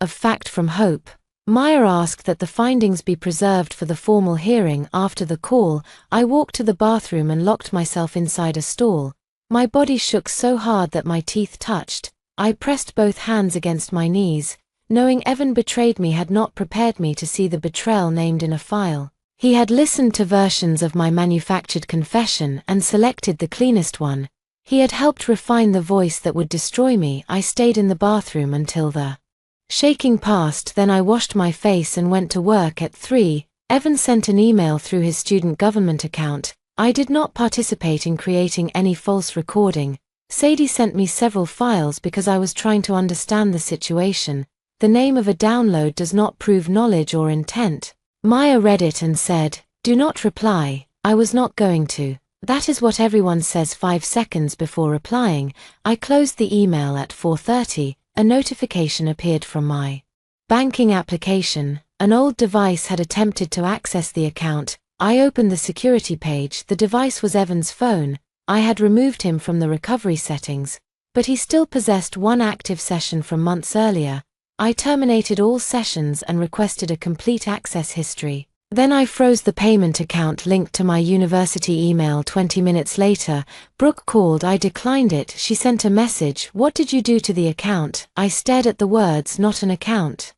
of fact from hope. Maya asked that the findings be preserved for the formal hearing. After the call, I walked to the bathroom and locked myself inside a stall. My body shook so hard that my teeth touched. I pressed both hands against my knees. Knowing Evan betrayed me had not prepared me to see the betrayal named in a file. He had listened to versions of my manufactured confession and selected the cleanest one. He had helped refine the voice that would destroy me. I stayed in the bathroom until the shaking passed. Then I washed my face and went to work at 3. Evan sent an email through his student government account. I did not participate in creating any false recording. Sadie sent me several files because I was trying to understand the situation. The name of a download does not prove knowledge or intent. Maya read it and said, "Do not reply." I was not going to. That is what everyone says 5 seconds before replying. I closed the email at 4:30. A notification appeared from my banking application. An old device had attempted to access the account. I opened the security page. The device was Evan's phone. I had removed him from the recovery settings, but he still possessed one active session from months earlier. I terminated all sessions and requested a complete access history. Then I froze the payment account linked to my university email. 20 minutes later, Brooke called. I declined it. She sent a message, "What did you do to the account?" I stared at the words, "Not an account."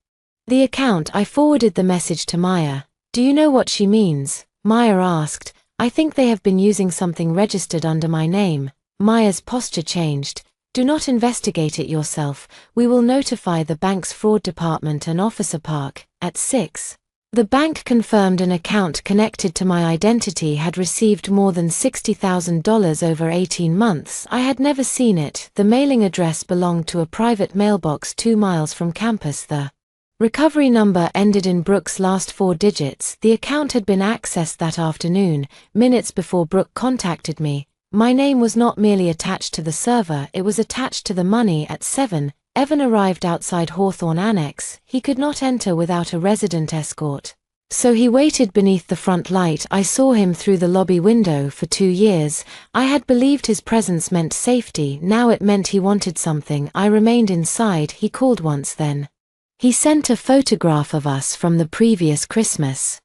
"The account." I forwarded the message to Maya. "Do you know what she means?" Maya asked. "I think they have been using something registered under my name." Maya's posture changed. "Do not investigate it yourself. We will notify the bank's fraud department and Officer Park." At 6. The bank confirmed an account connected to my identity had received more than $60,000 over 18 months. I had never seen it. The mailing address belonged to a private mailbox 2 miles from campus. The recovery number ended in Brooke's last 4 digits. The account had been accessed that afternoon, minutes before Brooke contacted me. My name was not merely attached to the server, it was attached to the money. At 7, Evan arrived outside Hawthorne Annex. He could not enter without a resident escort, so he waited beneath the front light. I saw him through the lobby window. For 2 years, I had believed his presence meant safety. Now it meant he wanted something. I remained inside. He called once, then he sent a photograph of us from the previous Christmas.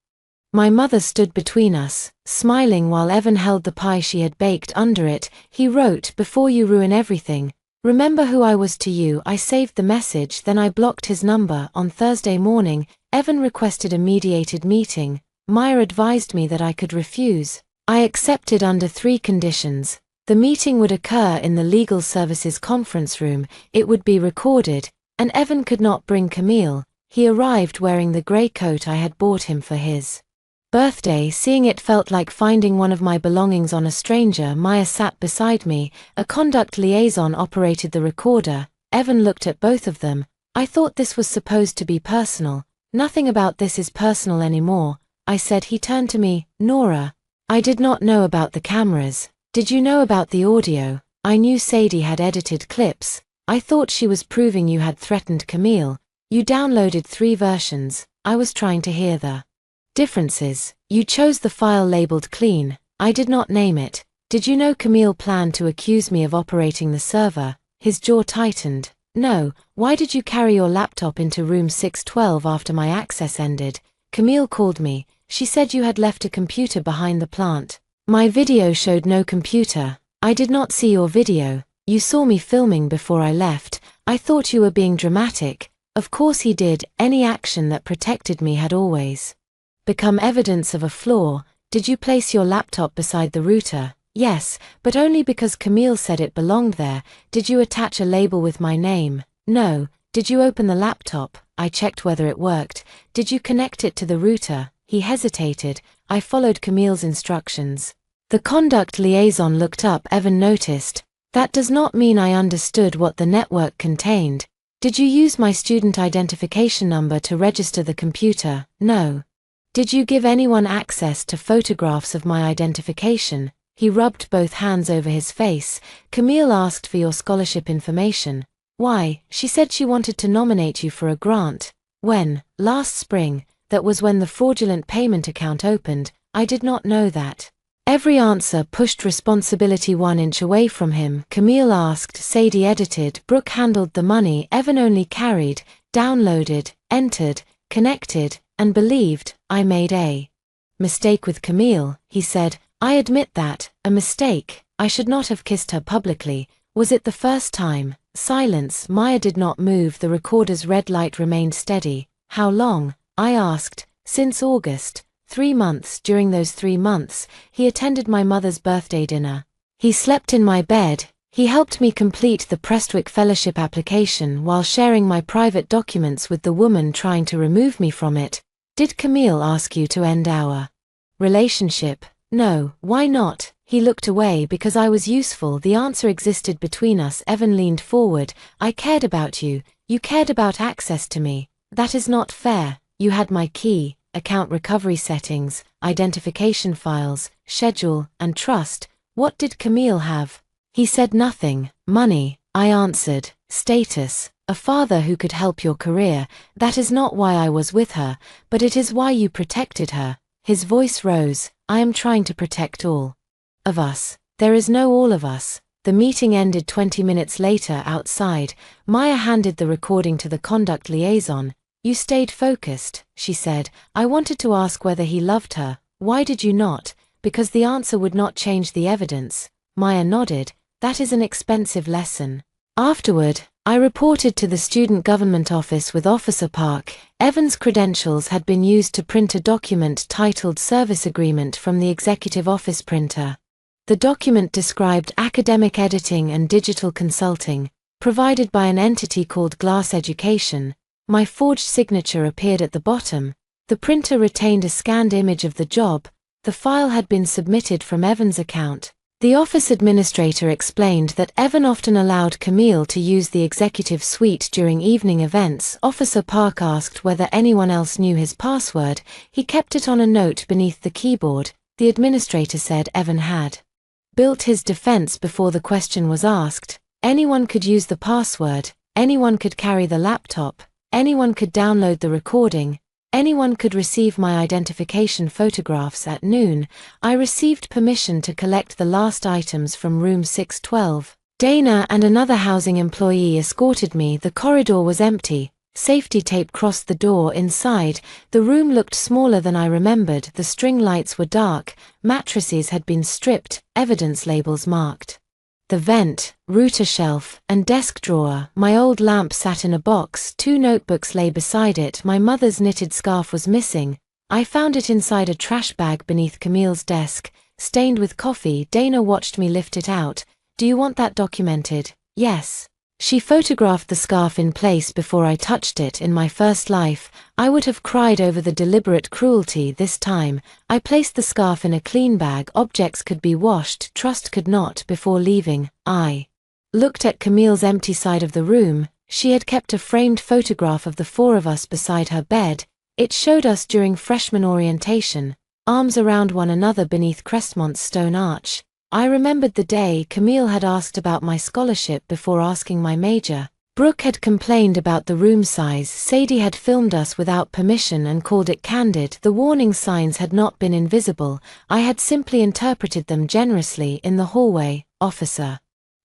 My mother stood between us, smiling while Evan held the pie she had baked. Under it, he wrote, "Before you ruin everything, remember who I was to you." I saved the message, then I blocked his number. On Thursday morning, Evan requested a mediated meeting. Maya advised me that I could refuse. I accepted under 3 conditions. The meeting would occur in the Legal Services conference room, it would be recorded, and Evan could not bring Camille. He arrived wearing the grey coat I had bought him for his birthday. Seeing it felt like finding one of my belongings on a stranger. Maya sat beside me. A conduct liaison operated the recorder. Evan looked at both of them. "I thought this was supposed to be personal." "Nothing about this is personal anymore," I said. He turned to me. "Nora, I did not know about the cameras. Did you know about the audio?" I knew Sadie had edited clips. I thought she was proving you had threatened Camille. You downloaded 3 versions. I was trying to hear the differences. You chose the file labeled clean. I did not name it. Did you know Camille planned to accuse me of operating the server? His jaw tightened. No. Why did you carry your laptop into room 612 after my access ended? Camille called me. She said you had left a computer behind the plant. My video showed no computer. I did not see your video. You saw me filming before I left. I thought you were being dramatic. Of course he did. Any action that protected me had always become evidence of a flaw. Did you place your laptop beside the router? Yes, but only because Camille said it belonged there. Did you attach a label with my name? No. Did you open the laptop? I checked whether it worked. Did you connect it to the router? He hesitated. I followed Camille's instructions. The conduct liaison looked up. Evan noticed. That does not mean I understood what the network contained. Did you use my student identification number to register the computer? No. Did you give anyone access to photographs of my identification? He rubbed both hands over his face. Camille asked for your scholarship information. Why? She said she wanted to nominate you for a grant. When? Last spring. That was when the fraudulent payment account opened. I did not know that. Every answer pushed responsibility 1 inch away from him. Camille asked, Sadie edited, Brooke handled the money, Evan only carried, downloaded, entered, connected, and believed. I made a mistake with Camille, he said. I admit that, a mistake. I should not have kissed her publicly. Was it the first time? Silence. Maya did not move. The recorder's red light remained steady. How long? I asked. Since August. 3 months. During those 3 months, he attended my mother's birthday dinner. He slept in my bed. He helped me complete the Prestwick Fellowship application while sharing my private documents with the woman trying to remove me from it. Did Camille ask you to end our relationship? No. Why not? He looked away. Because I was useful. The answer existed between us. Evan leaned forward. I cared about you. You cared about access to me. That is not fair. You had my key, account recovery settings, identification files, schedule, and trust. What did Camille have? He said nothing. Money. I answered. Status. A father who could help your career. That is not why I was with her, but it is why you protected her. His voice rose. I am trying to protect all of us. There is no all of us. The meeting ended 20 minutes later outside. Maya handed the recording to the conduct liaison. You stayed focused, she said. I wanted to ask whether he loved her. Why did you not? Because the answer would not change the evidence. Maya nodded. That is an expensive lesson. Afterward, I reported to the student government office with Officer Park. Evan's credentials had been used to print a document titled Service Agreement from the Executive Office printer. The document described academic editing and digital consulting, provided by an entity called Glass Education. My forged signature appeared at the bottom. The printer retained a scanned image of the job. The file had been submitted from Evan's account. The office administrator explained that Evan often allowed Camille to use the executive suite during evening events. Officer Park asked whether anyone else knew his password. He kept it on a note beneath the keyboard. The administrator said Evan had built his defense before the question was asked. Anyone could use the password. Anyone could carry the laptop. Anyone could download the recording. Anyone could receive my identification photographs at noon. I received permission to collect the last items from room 612. Dana and another housing employee escorted me. The corridor was empty. Safety tape crossed the door inside. The room looked smaller than I remembered. The string lights were dark. Mattresses had been stripped. Evidence labels marked the vent, router shelf, and desk drawer. My old lamp sat in a box. 2 notebooks lay beside it. My mother's knitted scarf was missing. I found it inside a trash bag beneath Camille's desk, stained with coffee. Dana watched me lift it out. Do you want that documented? Yes. She photographed the scarf in place before I touched it. In my first life, I would have cried over the deliberate cruelty. This time, I placed the scarf in a clean bag. Objects could be washed, trust could not. Before leaving, I looked at Camille's empty side of the room. She had kept a framed photograph of the 4 of us beside her bed. It showed us during freshman orientation, arms around one another beneath Crestmont's stone arch. I remembered the day Camille had asked about my scholarship before asking my major. Brooke had complained about the room size. Sadie had filmed us without permission and called it candid. The warning signs had not been invisible. I had simply interpreted them generously. In the hallway, Officer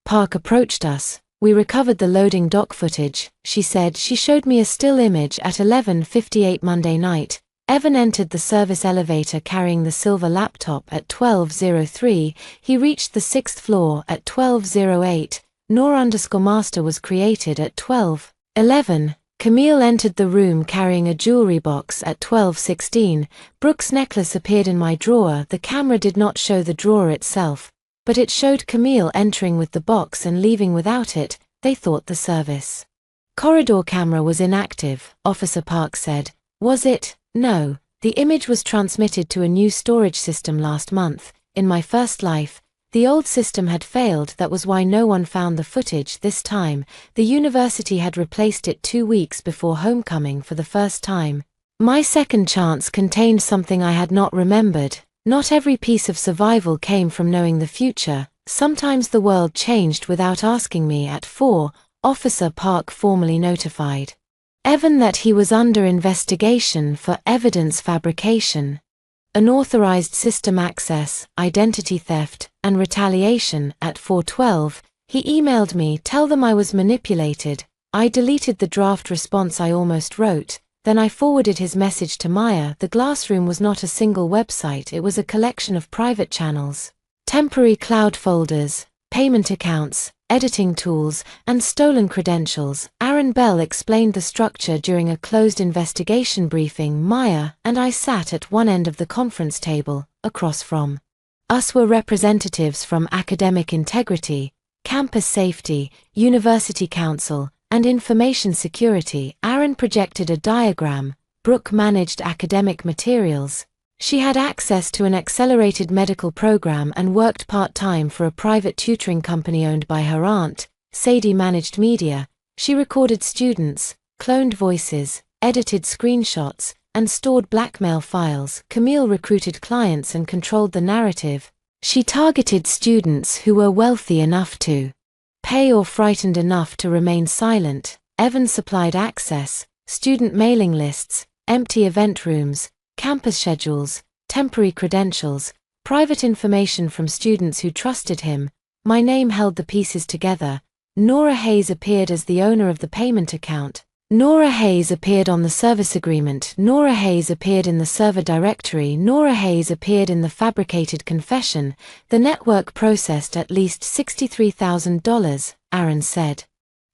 Park approached us. We recovered the loading dock footage, she said. She showed me a still image at 11:58 Monday night. Evan entered the service elevator carrying the silver laptop at 12:03. He reached the 6th floor at 12:08. Nora_master was created at 12:11. Camille entered the room carrying a jewelry box at 12:16. Brooke's necklace appeared in my drawer. The camera did not show the drawer itself, but it showed Camille entering with the box and leaving without it. They thought the service corridor camera was inactive, Officer Park said. Was it? No. The image was transmitted to a new storage system last month. In my first life, the old system had failed. That was why no one found the footage this time. The university had replaced it 2 weeks before homecoming for the first time. My second chance contained something I had not remembered. Not every piece of survival came from knowing the future. Sometimes the world changed without asking me. At 4, Officer Park formally notified Evan that he was under investigation for evidence fabrication, unauthorized system access, identity theft, and retaliation. At 4:12, he emailed me, tell them I was manipulated. I deleted the draft response I almost wrote. Then I forwarded his message to Maya. The Glassroom was not a single website, it was a collection of private channels, temporary cloud folders, payment accounts, editing tools, and stolen credentials. Aaron Bell explained the structure during a closed investigation briefing. Maya and I sat at one end of the conference table. Across from us were representatives from Academic Integrity, Campus Safety, University Council, and Information Security. Aaron projected a diagram. Brooke managed academic materials. She had access to an accelerated medical program and worked part-time for a private tutoring company owned by her aunt. Sadie managed media. She recorded students, cloned voices, edited screenshots, and stored blackmail files. Camille recruited clients and controlled the narrative. She targeted students who were wealthy enough to pay or frightened enough to remain silent. Evan supplied access, student mailing lists, empty event rooms, campus schedules, temporary credentials, private information from students who trusted him. My name held the pieces together. Nora Hayes appeared as the owner of the payment account. Nora Hayes appeared on the service agreement. Nora Hayes appeared in the server directory. Nora Hayes appeared in the fabricated confession. The network processed at least $63,000, Aaron said.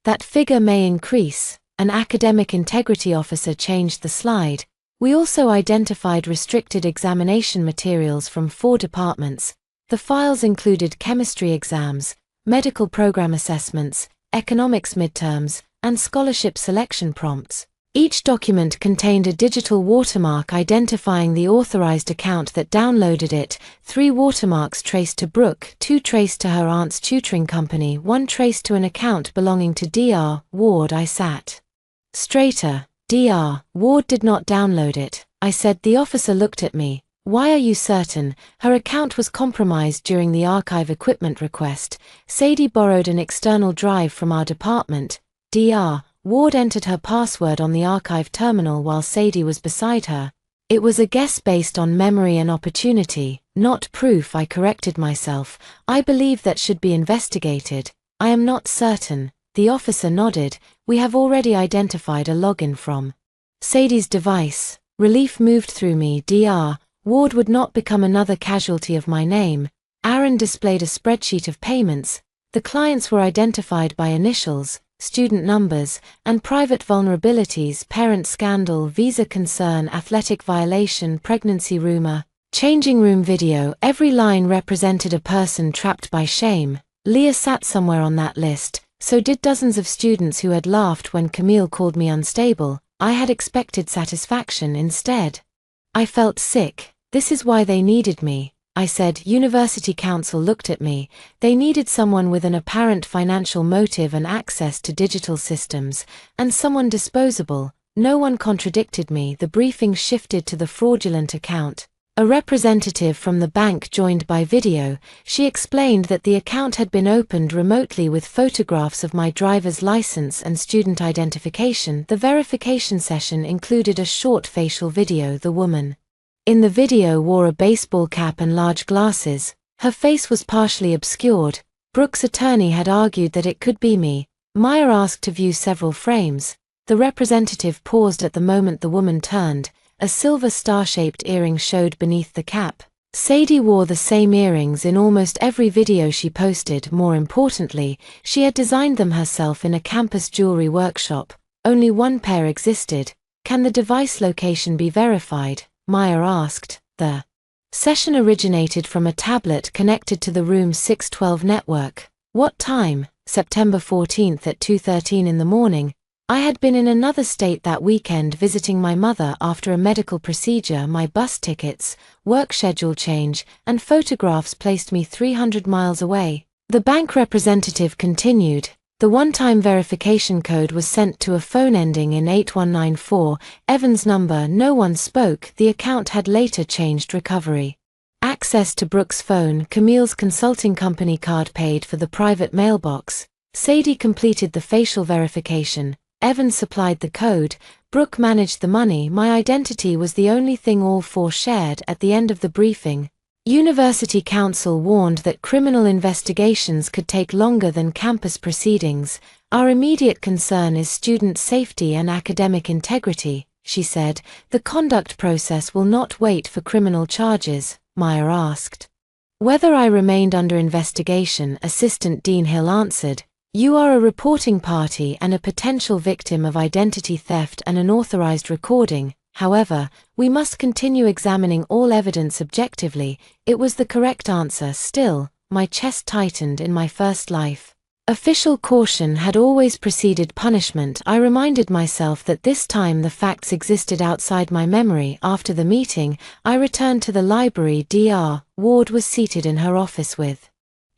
That figure may increase. An academic integrity officer changed the slide. We also identified restricted examination materials from 4 departments. The files included chemistry exams, medical program assessments, economics midterms, and scholarship selection prompts. Each document contained a digital watermark identifying the authorized account that downloaded it. 3 watermarks traced to Brooke, 2 traced to her aunt's tutoring company, 1 traced to an account belonging to Dr. Ward. I sat straighter. Dr. Ward did not download it, I said. The officer looked at me. Why are you certain? Her account was compromised during the archive equipment request. Sadie borrowed an external drive from our department. Dr. Ward entered her password on the archive terminal while Sadie was beside her. It was a guess based on memory and opportunity, not proof. I corrected myself. I believe that should be investigated. I am not certain. The officer nodded. We have already identified a login from Sadie's device. Relief moved through me. Dr. Ward would not become another casualty of my name. Aaron displayed a spreadsheet of payments. The clients were identified by initials, student numbers, and private vulnerabilities: parent scandal, visa concern, athletic violation, pregnancy rumor, changing room video. Every line represented a person trapped by shame. Leah sat somewhere on that list. So did dozens of students who had laughed when Camille called me unstable. I had expected satisfaction instead. I felt sick. This is why they needed me, I said. University Council looked at me. They needed someone with an apparent financial motive and access to digital systems, and someone disposable. No one contradicted me. The briefing shifted to the fraudulent account. A representative from the bank joined by video. She explained that the account had been opened remotely with photographs of my driver's license and student identification. The verification session included a short facial video. The woman in the video wore a baseball cap and large glasses. Her face was partially obscured. Brooks' attorney had argued that it could be me. Meyer asked to view several frames. The representative paused at the moment the woman turned. A silver star-shaped earring showed beneath the cap. Sadie wore the same earrings in almost every video she posted. More importantly, she had designed them herself in a campus jewelry workshop. Only one pair existed. Can the device location be verified? Meyer asked. The session originated from a tablet connected to the Room 612 network. What time? September 14th at 2:13 in the morning. I had been in another state that weekend visiting my mother after a medical procedure. My bus tickets, work schedule change, and photographs placed me 300 miles away. The bank representative continued. The one-time verification code was sent to a phone ending in 8194, Evan's number. No one spoke. The account had later changed. Recovery. Access to Brooks' phone. Camille's consulting company card paid for the private mailbox. Sadie completed the facial verification. Evan supplied the code. Brooke managed the money. My identity was the only thing all four shared. At the end of the briefing, University Counsel warned that criminal investigations could take longer than campus proceedings. Our immediate concern is student safety and academic integrity, she said. The conduct process will not wait for criminal charges. Meyer asked whether I remained under investigation. Assistant Dean Hill answered, "You are a reporting party and a potential victim of identity theft and unauthorized recording. However, we must continue examining all evidence objectively." It was the correct answer. Still, my chest tightened. In my first life, official caution had always preceded punishment. I reminded myself that this time the facts existed outside my memory. After the meeting, I returned to the library. Dr. Ward was seated in her office with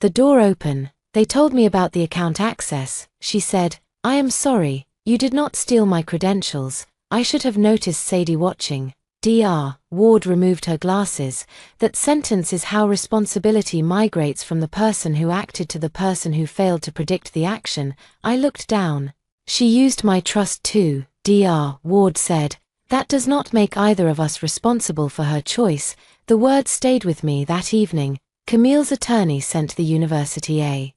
the door open. "They told me about the account access," she said. "I am sorry, you did not steal my credentials. I should have noticed Sadie watching." Dr. Ward removed her glasses. "That sentence is how responsibility migrates from the person who acted to the person who failed to predict the action." I looked down. "She used my trust too," Dr. Ward said. "That does not make either of us responsible for her choice." The word stayed with me that evening. Camille's attorney sent the university a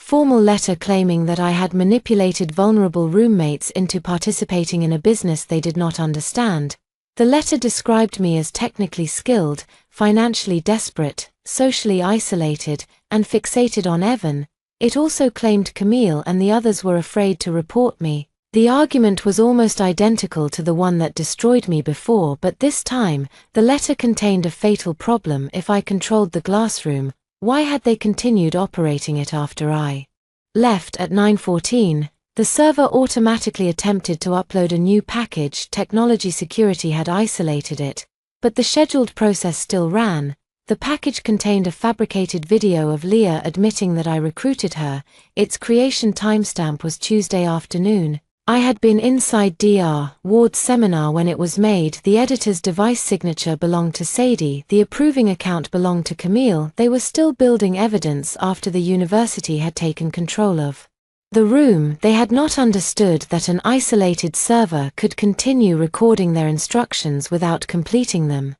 formal letter claiming that I had manipulated vulnerable roommates into participating in a business they did not understand. The letter described me as technically skilled, financially desperate, socially isolated, and fixated on Evan. It also claimed Camille and the others were afraid to report me. The argument was almost identical to the one that destroyed me before, but this time, the letter contained a fatal problem. If I controlled the glassroom, why had they continued operating it after I left at 9:14? The server automatically attempted to upload a new package. Technology security had isolated it, but the scheduled process still ran. The package contained a fabricated video of Leah admitting that I recruited her. Its creation timestamp was Tuesday afternoon. I had been inside Dr. Ward's seminar when it was made. The editor's device signature belonged to Sadie. The approving account belonged to Camille. They were still building evidence after the university had taken control of the room. They had not understood that an isolated server could continue recording their instructions without completing them.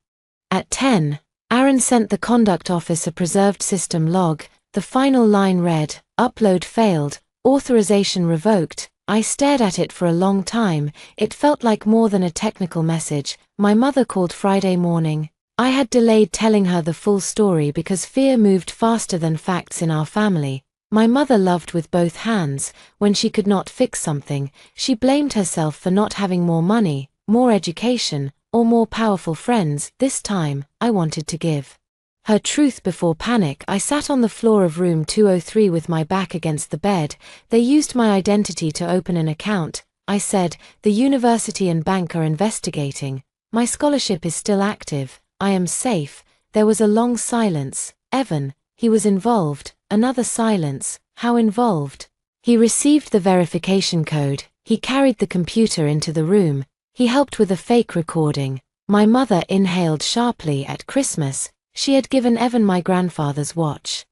At 10, Aaron sent the conduct office a preserved system log. The final line read, "Upload failed, authorization revoked." I stared at it for a long time. It felt like more than a technical message. My mother called Friday morning. I had delayed telling her the full story because fear moved faster than facts in our family. My mother loved with both hands. When she could not fix something, she blamed herself for not having more money, more education, or more powerful friends. This time, I wanted to give her truth before panic. I sat on the floor of room 203 with my back against the bed. "They used my identity to open an account," I said. "The university and bank are investigating. My scholarship is still active. I am safe." There was a long silence. "Evan, he was involved." Another silence. "How involved?" "He received the verification code. He carried the computer into the room. He helped with a fake recording." My mother inhaled sharply. At Christmas, she had given Evan my grandfather's watch.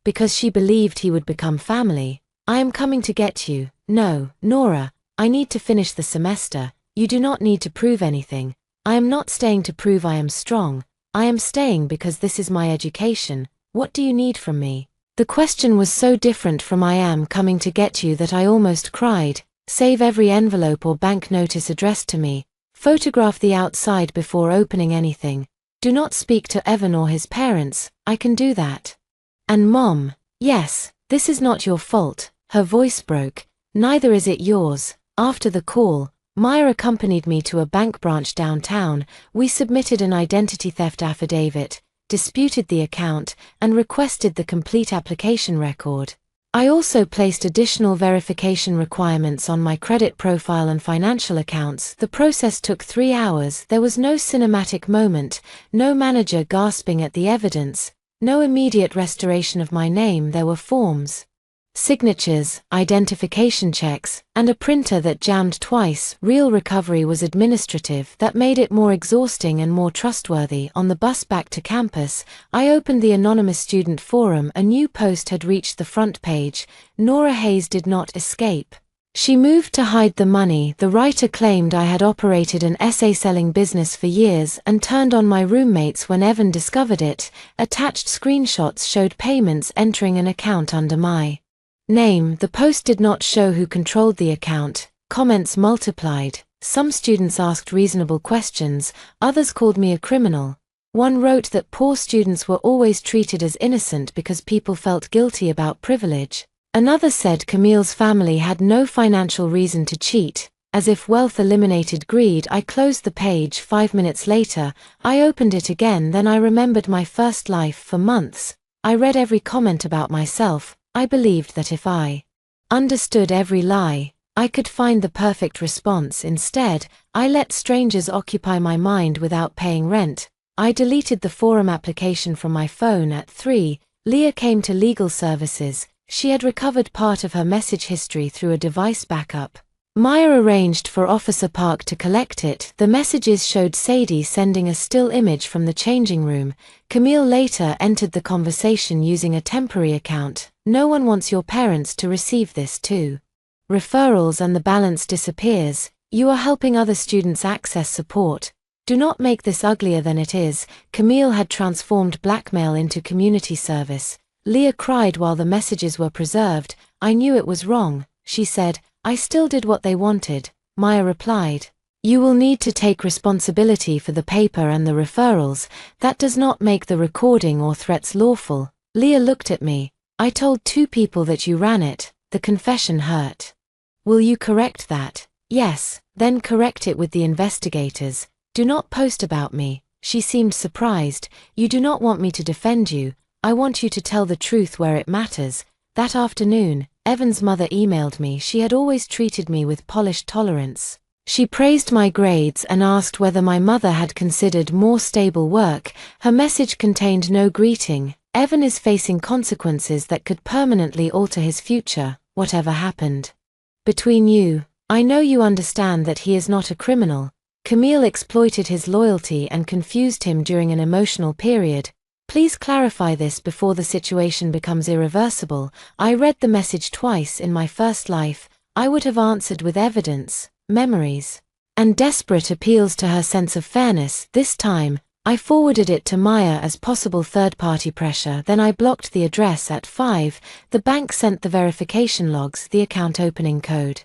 Because she believed he would become family. I am coming to get you. No, Nora, I need to finish the semester. You do not need to prove anything. I am not staying to prove I am strong. I am staying because this is my education. What do you need from me? The question was so different from I am coming to get you that I almost cried. Save every envelope or bank notice addressed to me. Photograph the outside before opening anything. Do not speak to Evan or his parents. I can do that. And Mom, yes, this is not your fault. Her voice broke. Neither is it yours. After the call, Maya accompanied me to a bank branch downtown. We submitted an identity theft affidavit, disputed the account, and requested the complete application record. I also placed additional verification requirements on my credit profile and financial accounts. The process took 3 hours. There was no cinematic moment, no manager gasping at the evidence, no immediate restoration of my name. There were forms, signatures, identification checks, and a printer that jammed twice. Real recovery was administrative. That made it more exhausting and more trustworthy. On the bus back to campus, I opened the anonymous student forum. A new post had reached the front page. Nora Hayes did not escape. She moved to hide the money. The writer claimed I had operated an essay-selling business for years and turned on my roommates when Evan discovered it. Attached screenshots showed payments entering an account under my name. The post did not show who controlled the account. Comments multiplied. Some students asked reasonable questions, others called me a criminal. One wrote that poor students were always treated as innocent because people felt guilty about privilege. Another said Camille's family had no financial reason to cheat, as if wealth eliminated greed. I closed the page. 5 minutes later, I opened it again. Then I remembered my first life. For months, I read every comment about myself. I believed that if I understood every lie, I could find the perfect response. Instead, I let strangers occupy my mind without paying rent. I deleted the forum application from my phone. At 3, Leah came to legal services. She had recovered part of her message history through a device backup. Maya arranged for Officer Park to collect it. The messages showed Sadie sending a still image from the changing room. Camille later entered the conversation using a temporary account. No one wants your parents to receive this too. Referrals and the balance disappears. You are helping other students access support. Do not make this uglier than it is. Camille had transformed blackmail into community service. Leah cried while the messages were preserved. I knew it was wrong, she said. I still did what they wanted. Maya replied, you will need to take responsibility for the paper and the referrals. That does not make the recording or threats lawful. Leah looked at me. I told 2 people that you ran it. The confession hurt. Will you correct that? Yes, then correct it with the investigators. Do not post about me. She seemed surprised. You do not want me to defend you. I want you to tell the truth where it matters. That afternoon, Evan's mother emailed me. She had always treated me with polished tolerance. She praised my grades and asked whether my mother had considered more stable work. Her message contained no greeting. Evan is facing consequences that could permanently alter his future, whatever happened. Between you, I know you understand that he is not a criminal. Camille exploited his loyalty and confused him during an emotional period. Please clarify this before the situation becomes irreversible. I read the message twice in my first life. I would have answered with evidence, memories, and desperate appeals to her sense of fairness. This time, I forwarded it to Maya as possible third-party pressure. Then I blocked the address. At 5, the bank sent the verification logs. The account opening code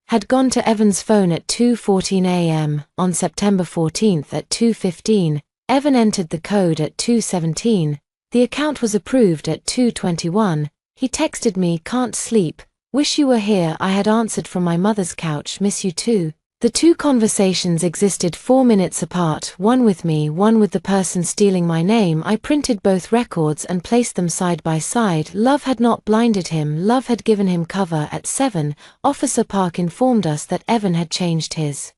had gone to Evan's phone at 2:14 a.m. On September 14th at 2:15. Evan entered the code at 2:17. The account was approved at 2:21. He texted me, can't sleep, wish you were here. I had answered from my mother's couch, miss you too. The 2 conversations existed 4 minutes apart, one with me, one with the person stealing my name. I printed both records and placed them side by side. Love had not blinded him, love had given him cover. At 7, Officer Park informed us that Evan had changed his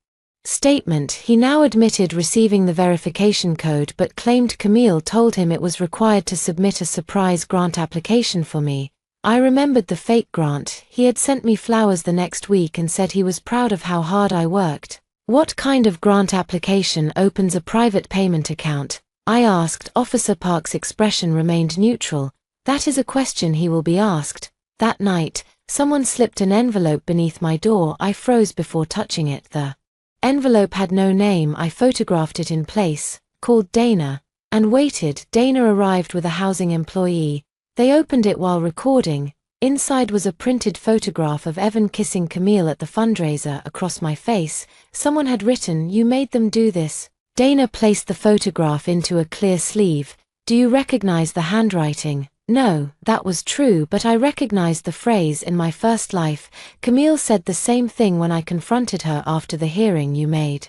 statement. He now admitted receiving the verification code but claimed Camille told him it was required to submit a surprise grant application for me. I remembered the fake grant. He had sent me flowers the next week and said he was proud of how hard I worked. What kind of grant application opens a private payment account? I asked. Officer Park's expression remained neutral. That is a question he will be asked. That night, someone slipped an envelope beneath my door. I froze before touching it. The envelope had no name. I photographed it in place, called Dana, and waited. Dana arrived with a housing employee. They opened it while recording. Inside was a printed photograph of Evan kissing Camille at the fundraiser. Across my face, someone had written, "You made them do this." Dana placed the photograph into a clear sleeve. "Do you recognize the handwriting?" No, that was true, but I recognized the phrase "in my first life." Camille said the same thing when I confronted her after the hearing. "You made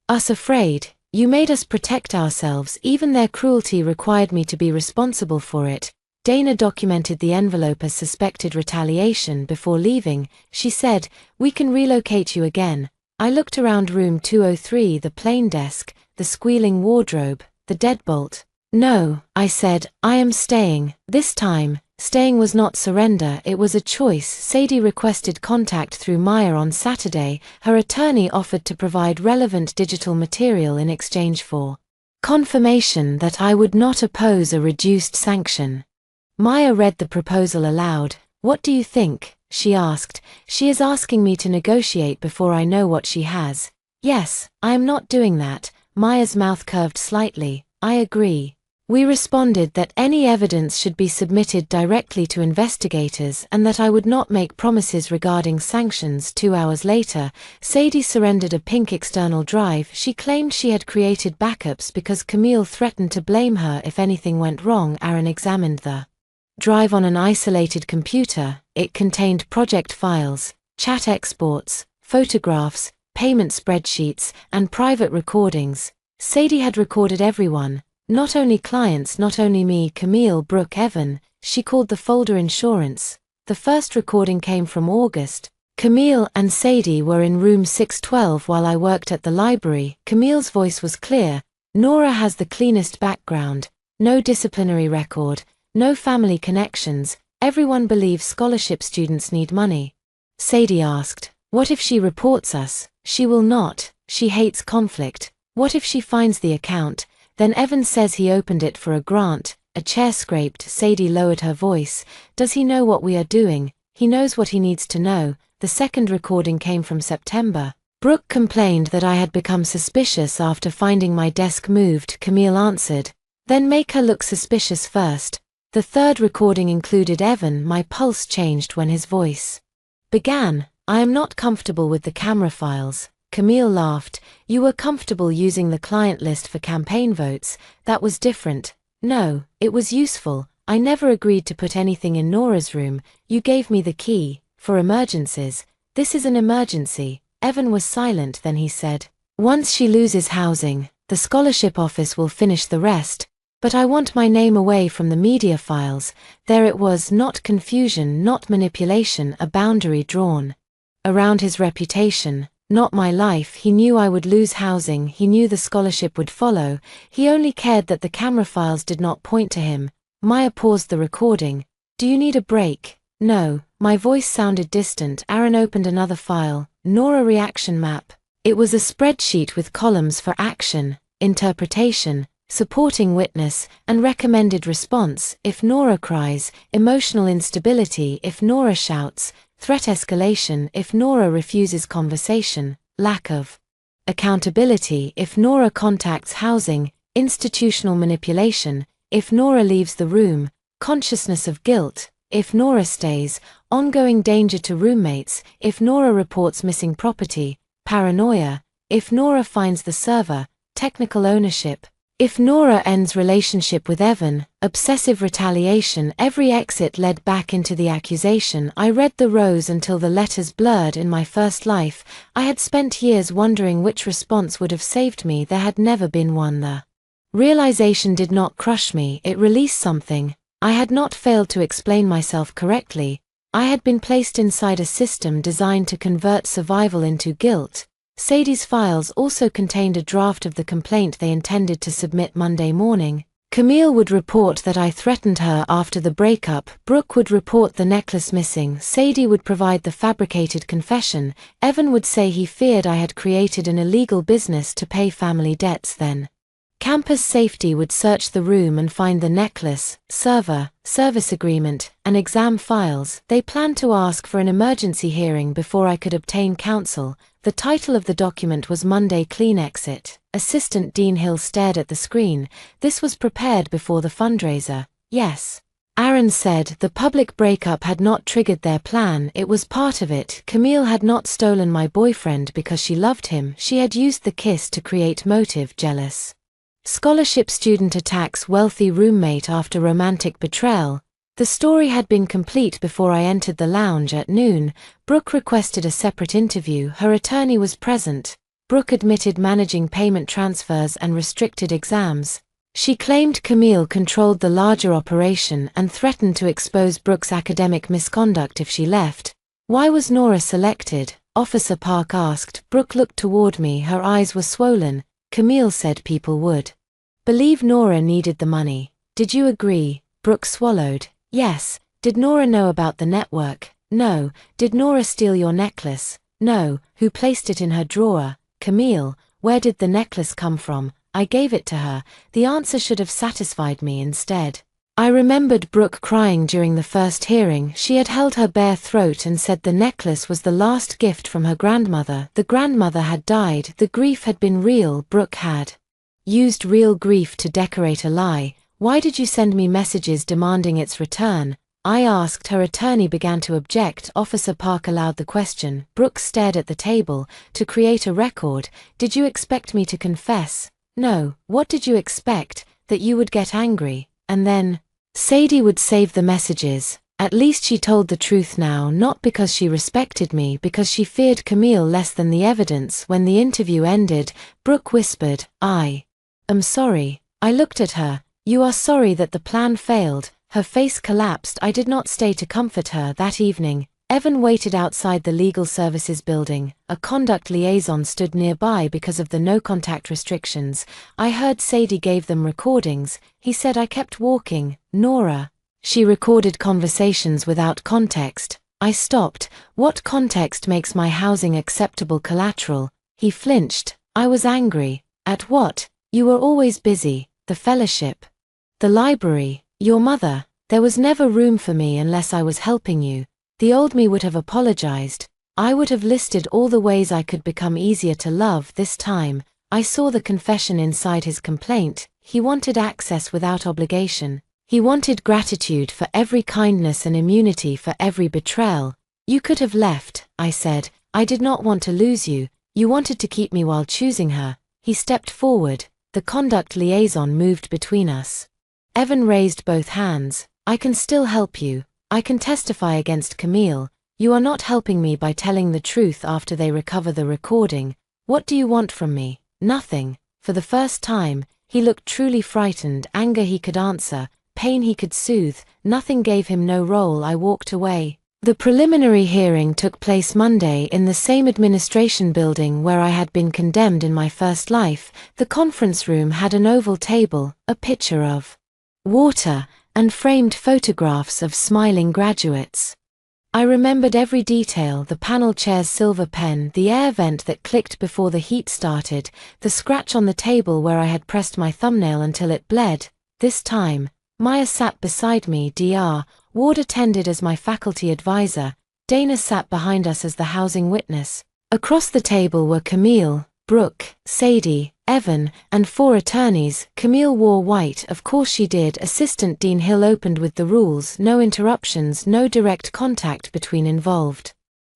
us afraid. You made us protect ourselves. Even their cruelty required me to be responsible for it." Dana documented the envelope as suspected retaliation. Before leaving, she said, "We can relocate you again." I looked around room 203, the plain desk, the squealing wardrobe, the deadbolt. "No," I said, "I am staying." This time, staying was not surrender, it was a choice. Sadie requested contact through Maya on Saturday. Her attorney offered to provide relevant digital material in exchange for confirmation that I would not oppose a reduced sanction. Maya read the proposal aloud. "What do you think?" she asked. "She is asking me to negotiate before I know what she has." "Yes, I am not doing that." Maya's mouth curved slightly. "I agree." We responded that any evidence should be submitted directly to investigators and that I would not make promises regarding sanctions. 2 hours later, Sadie surrendered a pink external drive. She claimed she had created backups because Camille threatened to blame her if anything went wrong. Aaron examined the drive on an isolated computer. It contained project files, chat exports, photographs, payment spreadsheets, and private recordings. Sadie had recorded everyone, not only clients, not only me, Camille, Brooke, Evan. She called the folder insurance. The first recording came from August. Camille and Sadie were in room 612 while I worked at the library. Camille's voice was clear. "Nora has the cleanest background. No disciplinary record. No family connections. Everyone believes scholarship students need money." Sadie asked, "What if she reports us?" "She will not. She hates conflict." "What if she finds the account? Then Evan says he opened it for a grant." A chair scraped. Sadie lowered her voice. "Does he know what we are doing?" "He knows what he needs to know." The second recording came from September. "Brooke complained that I had become suspicious after finding my desk moved." Camille answered, "Then make her look suspicious first." The third recording included Evan. My pulse changed when his voice began. "I am not comfortable with the camera files." Camille laughed. "You were comfortable using the client list for campaign votes. That was different." "No, it was useful. I never agreed to put anything in Nora's room. You gave me the key, for emergencies." "This is an emergency." Evan was silent, then he said, "Once she loses housing, the scholarship office will finish the rest. But I want my name away from the media files." There it was, not confusion, not manipulation, a boundary drawn around his reputation, not my life. He knew I would lose housing, he knew the scholarship would follow, he only cared that the camera files did not point to him. Maya paused the recording. "Do you need a break?" "No." My voice sounded distant. Aaron opened another file, Nora reaction map. It was a spreadsheet with columns for action, interpretation, supporting witness, and recommended response. If Nora cries, emotional instability. If Nora shouts, threat escalation. If Nora refuses conversation, lack of accountability. If Nora contacts housing, institutional manipulation. If Nora leaves the room, consciousness of guilt. If Nora stays, ongoing danger to roommates. If Nora reports missing property, paranoia. If Nora finds the server, technical ownership. If Nora ends relationship with Evan, obsessive retaliation. Every exit led back into the accusation. I read the rows until the letters blurred. In my first life, I had spent years wondering which response would have saved me. There had never been one. The realization did not crush me, it released something. I had not failed to explain myself correctly. I had been placed inside a system designed to convert survival into guilt. Sadie's files also contained a draft of the complaint they intended to submit Monday morning. Camille would report that I threatened her after the breakup, Brooke would report the necklace missing, Sadie would provide the fabricated confession, Evan would say he feared I had created an illegal business to pay family debts then. Campus safety would search the room and find the necklace, server, service agreement, and exam files. They planned to ask for an emergency hearing before I could obtain counsel. The title of the document was Monday Clean Exit. Assistant Dean Hill stared at the screen. This was prepared before the fundraiser. Yes. Aaron said the public breakup had not triggered their plan, it was part of it. Camille had not stolen my boyfriend because she loved him, she had used the kiss to create motive, jealous. Scholarship student attacks wealthy roommate after romantic betrayal. The story had been complete before I entered the lounge at noon. Brooke requested a separate interview. Her attorney was present. Brooke admitted managing payment transfers and restricted exams. She claimed Camille controlled the larger operation and threatened to expose Brooke's academic misconduct if she left. Why was Nora selected? Officer Park asked. Brooke looked toward me, her eyes were swollen. Camille said people would believe Nora needed the money. Did you agree? Brooke swallowed. Yes. Did Nora know about the network? No. Did Nora steal your necklace? No. Who placed it in her drawer? Camille. Where did the necklace come from? I gave it to her. The answer should have satisfied me instead. I remembered Brooke crying during the first hearing. She had held her bare throat and said the necklace was the last gift from her grandmother. The grandmother had died. The grief had been real. Brooke had used real grief to decorate a lie. Why did you send me messages demanding its return? I asked. Her attorney began to object. Officer Park allowed the question. Brooke stared at the table. To create a record. Did you expect me to confess? No. What did you expect? That you would get angry, and then Sadie would save the messages. At least she told the truth now, not because she respected me, because she feared Camille less than the evidence. When the interview ended, Brooke whispered, I am sorry. I looked at her. You are sorry that the plan failed. Her face collapsed. I did not stay to comfort her that evening. Evan waited outside the legal services building. A conduct liaison stood nearby because of the no-contact restrictions. I heard Sadie gave them recordings. He said I kept walking. Nora. She recorded conversations without context. I stopped. What context makes my housing acceptable collateral? He flinched. I was angry. At what? You were always busy. The fellowship. The library. Your mother. There was never room for me unless I was helping you. The old me would have apologized. I would have listed all the ways I could become easier to love. This time, I saw the confession inside his complaint. He wanted access without obligation. He wanted gratitude for every kindness and immunity for every betrayal. You could have left, I said. I did not want to lose you. You wanted to keep me while choosing her. He stepped forward. The conduct liaison moved between us. Evan raised both hands. I can still help you. I can testify against Camille. You are not helping me by telling the truth after they recover the recording. What do you want from me? Nothing. For the first time, he looked truly frightened. Anger he could answer, pain he could soothe, nothing gave him no role. I walked away. The preliminary hearing took place Monday in the same administration building where I had been condemned in my first life. The conference room had an oval table, a pitcher of water, and framed photographs of smiling graduates. I remembered every detail: the panel chair's silver pen, the air vent that clicked before the heat started, the scratch on the table where I had pressed my thumbnail until it bled. This time, Maya sat beside me. Dr. Ward attended as my faculty advisor. Dana sat behind us as the housing witness. Across the table were Camille, Brooke, Sadie, Evan, and 4 attorneys. Camille wore white. Of course she did. Assistant Dean Hill opened with the rules: no interruptions, no direct contact between involved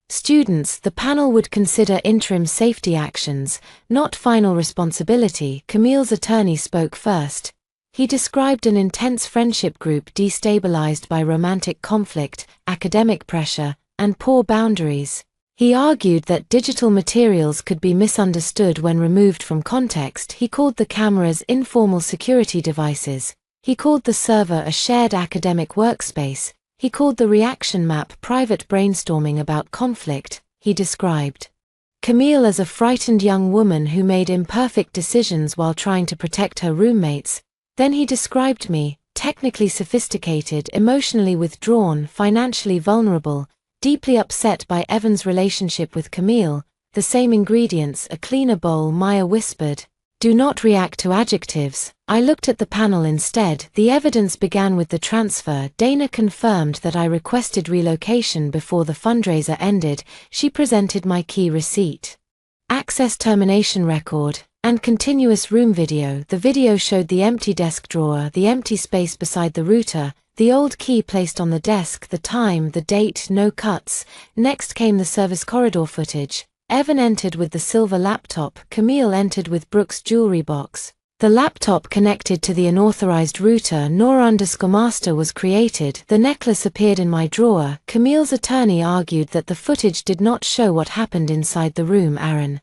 students. The panel would consider interim safety actions, not final responsibility. Camille's attorney spoke first. He described an intense friendship group destabilized by romantic conflict, academic pressure, and poor boundaries. He argued that digital materials could be misunderstood when removed from context. He called the cameras informal security devices. He called the server a shared academic workspace. He called the reaction map private brainstorming about conflict. He described Camille as a frightened young woman who made imperfect decisions while trying to protect her roommates. Then he described me, technically sophisticated, emotionally withdrawn, financially vulnerable, deeply upset by Evan's relationship with Camille. The same ingredients, a cleaner bowl, Maya whispered. Do not react to adjectives. I looked at the panel instead. The evidence began with the transfer. Dana confirmed that I requested relocation before the fundraiser ended. She presented my key receipt, access termination record, and continuous room video. The video showed the empty desk drawer, the empty space beside the router, the old key placed on the desk, the time, the date, no cuts. Next came the service corridor footage. Evan entered with the silver laptop, Camille entered with Brooke's jewelry box. The laptop connected to the unauthorized router. Nora_master was created. The necklace appeared in my drawer. Camille's attorney argued that the footage did not show what happened inside the room. Aaron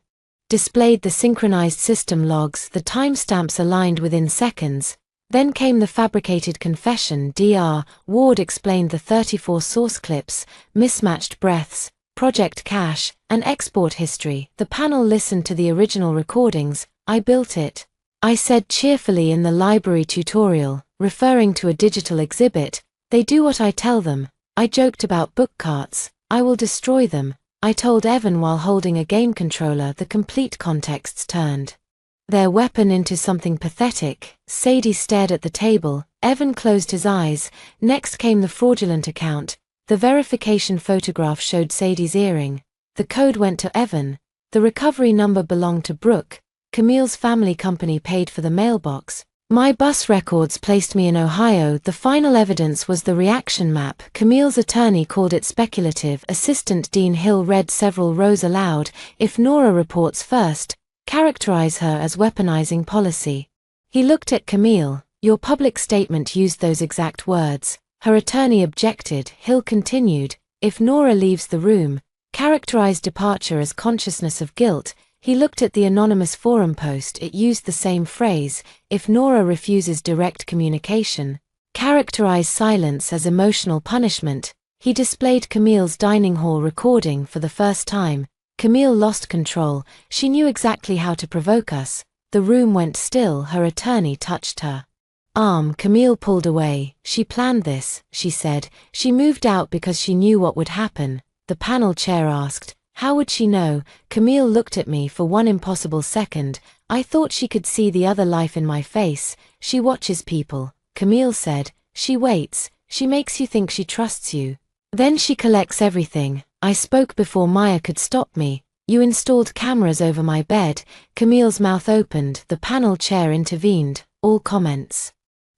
displayed the synchronized system logs, the timestamps aligned within seconds. Then came the fabricated confession. Dr. Ward explained the 34 source clips, mismatched breaths, project cache, and export history. The panel listened to the original recordings. I built it, I said cheerfully in the library tutorial, referring to a digital exhibit. They do what I tell them. I joked about book carts. I will destroy them, I told Evan while holding a game controller. The complete contexts turned their weapon into something pathetic. Sadie stared at the table. Evan closed his eyes. Next came the fraudulent account. The verification photograph showed Sadie's earring. The code went to Evan. The recovery number belonged to Brooke. Camille's family company paid for the mailbox. My bus records placed me in Ohio. The final evidence was the reaction map. Camille's attorney called it speculative. Assistant Dean Hill read several rows aloud. If Nora reports first, characterize her as weaponizing policy. He looked at Camille. Your public statement used those exact words. Her attorney objected. Hill continued. If Nora leaves the room, characterize departure as consciousness of guilt. He looked at the anonymous forum post. It used the same phrase. If Nora refuses direct communication, characterize silence as emotional punishment. He displayed Camille's dining hall recording for the first time. Camille lost control. She knew exactly how to provoke us. The room went still. Her attorney touched her arm. Camille pulled away. She planned this, she said. She moved out because she knew what would happen. The panel chair asked, how would she know? Camille looked at me for one impossible second. I thought she could see the other life in my face. She watches people, Camille said. She waits. She makes you think she trusts you. Then she collects everything. I spoke before Maya could stop me. You installed cameras over my bed. Camille's mouth opened. The panel chair intervened. All comments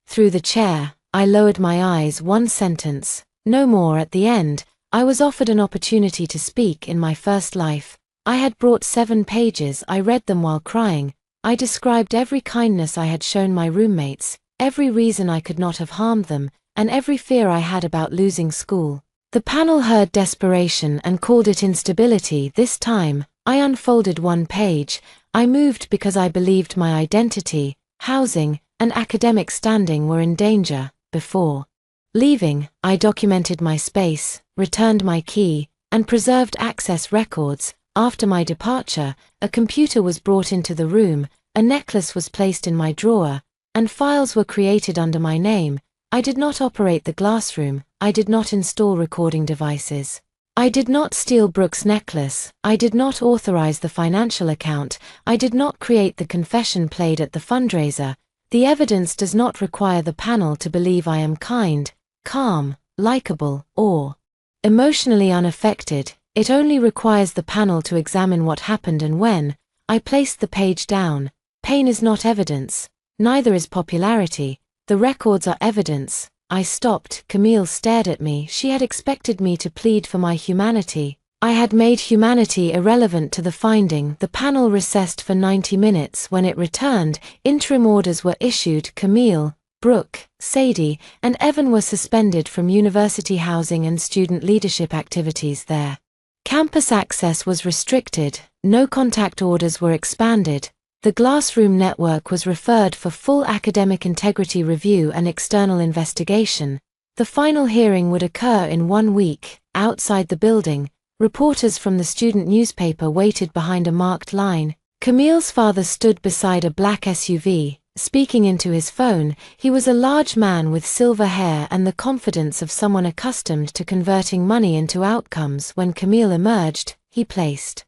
through the chair. I lowered my eyes. One sentence, no more. At the end, I was offered an opportunity to speak in my first life. I had brought 7 pages. I read them while crying. I described every kindness I had shown my roommates, every reason I could not have harmed them, and every fear I had about losing school. The panel heard desperation and called it instability. This time, I unfolded one page. I moved because I believed my identity, housing, and academic standing were in danger. Before leaving, I documented my space, returned my key, and preserved access records. After my departure, a computer was brought into the room, a necklace was placed in my drawer, and files were created under my name. I did not operate the glassroom. I did not install recording devices. I did not steal Brooke's necklace. I did not authorize the financial account. I did not create the confession played at the fundraiser. The evidence does not require the panel to believe I am kind, calm, likable, or emotionally unaffected. It only requires the panel to examine what happened and when. I placed the page down. Pain is not evidence. Neither is popularity. The records are evidence. I stopped. Camille stared at me. She had expected me to plead for my humanity. I had made humanity irrelevant to the finding. The panel recessed for 90 minutes. When it returned, interim orders were issued. Camille, Brooke, Sadie, and Evan were suspended from university housing and student leadership activities there. Campus access was restricted. No contact orders were expanded. The Glassroom network was referred for full academic integrity review and external investigation. The final hearing would occur in 1 week. Outside the building, reporters from the student newspaper waited behind a marked line. Camille's father stood beside a black SUV. Speaking into his phone, he was a large man with silver hair and the confidence of someone accustomed to converting money into outcomes. When Camille emerged, he placed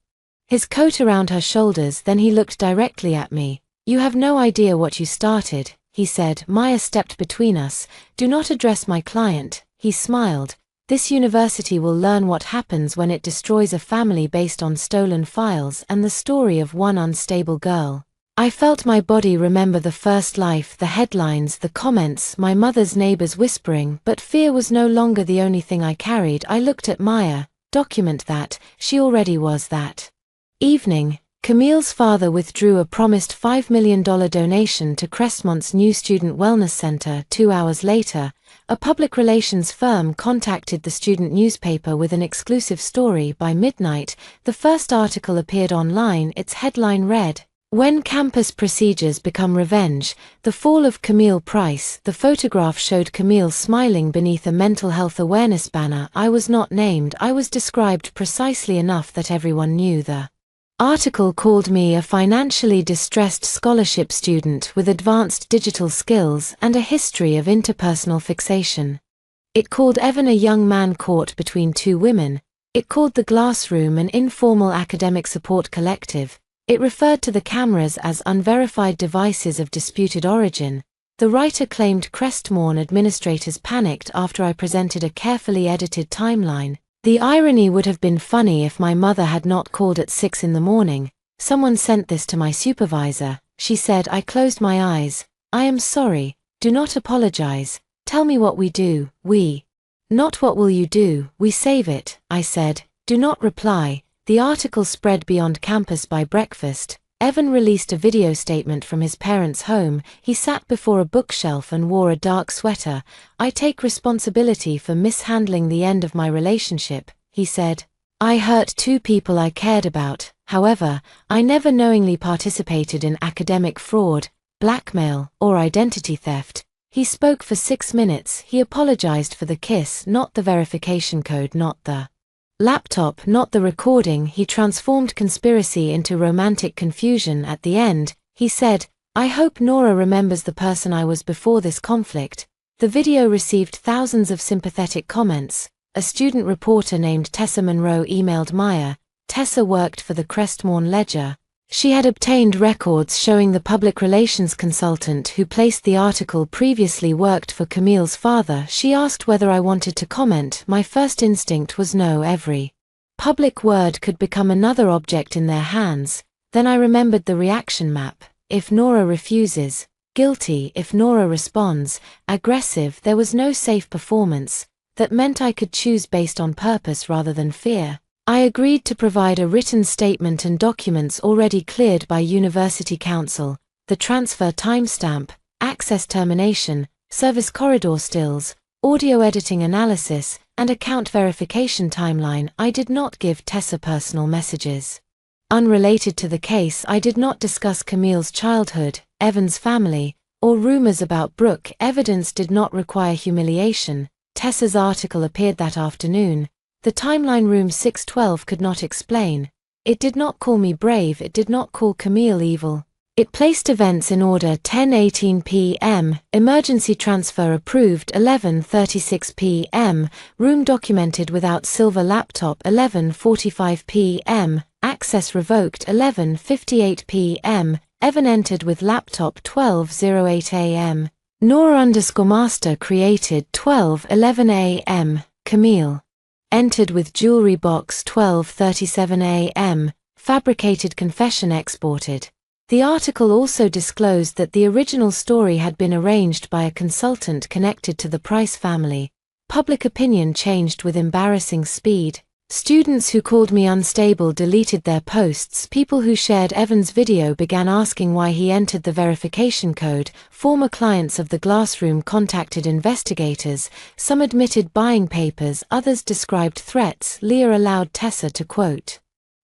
his coat around her shoulders, then he looked directly at me. "You have no idea what you started," he said. Maya stepped between us. "Do not address my client," he smiled. "This university will learn what happens when it destroys a family based on stolen files and the story of one unstable girl." I felt my body remember the first life, the headlines, the comments, my mother's neighbors whispering, but fear was no longer the only thing I carried. I looked at Maya. Document that. She already was that. Evening, Camille's father withdrew a promised $5 million donation to Crestmont's new student wellness center. 2 hours later, a public relations firm contacted the student newspaper with an exclusive story. By midnight, the first article appeared online. Its headline read, "When Campus Procedures Become Revenge, the Fall of Camille Price." The photograph showed Camille smiling beneath a mental health awareness banner. I was not named. I was described precisely enough that everyone knew. The article called me a financially distressed scholarship student with advanced digital skills and a history of interpersonal fixation. It called Evan a young man caught between two women. It called the Glass Room an informal academic support collective. It referred to the cameras as unverified devices of disputed origin. The writer claimed Crestmorn administrators panicked after I presented a carefully edited timeline. The irony would have been funny if my mother had not called at 6 in the morning. "Someone sent this to my supervisor," she said. I closed my eyes. "I am sorry. Do not apologize. Tell me what we do." "We." "Not what will you do, we save it," I said. "Do not reply." The article spread beyond campus. By breakfast, Evan released a video statement from his parents' home. He sat before a bookshelf and wore a dark sweater. "I take responsibility for mishandling the end of my relationship," he said. "I hurt two people I cared about. However, I never knowingly participated in academic fraud, blackmail, or identity theft." He spoke for 6 minutes. He apologized for the kiss, not the verification code, not the laptop, not the recording. He transformed conspiracy into romantic confusion. At the end, he said, "I hope Nora remembers the person I was before this conflict." The video received thousands of sympathetic comments. A student reporter named Tessa Monroe emailed Maya. Tessa worked for the Crestmorn Ledger. She had obtained records showing the public relations consultant who placed the article previously worked for Camille's father. She asked whether I wanted to comment. My first instinct was no. Every public word could become another object in their hands. Then I remembered the reaction map. If Nora refuses, guilty. If Nora responds, aggressive. There was no safe performance. That meant I could choose based on purpose rather than fear. I agreed to provide a written statement and documents already cleared by University Council, the transfer timestamp, access termination, service corridor stills, audio editing analysis, and account verification timeline. I did not give Tessa personal messages. Unrelated to the case, I did not discuss Camille's childhood, Evan's family, or rumors about Brooke. Evidence did not require humiliation. Tessa's article appeared that afternoon. The timeline room 612 could not explain. It did not call me brave. It did not call Camille evil. It placed events in order. 10:18 p.m. Emergency transfer approved. 11:36 p.m. Room documented without silver laptop. 11:45 p.m. Access revoked. 11:58 p.m. Evan entered with laptop. 12:08 a.m. Nora_master created. 12:11 a.m. Camille entered with jewelry box. 12:37 a.m. Fabricated confession exported. The article also disclosed that the original story had been arranged by a consultant connected to the Price family. Public opinion changed with embarrassing speed. Students who called me unstable deleted their posts. People who shared Evan's video began asking why he entered the verification code. Former clients of the Glassroom contacted investigators. Some admitted buying papers, others described threats. Leah allowed Tessa to quote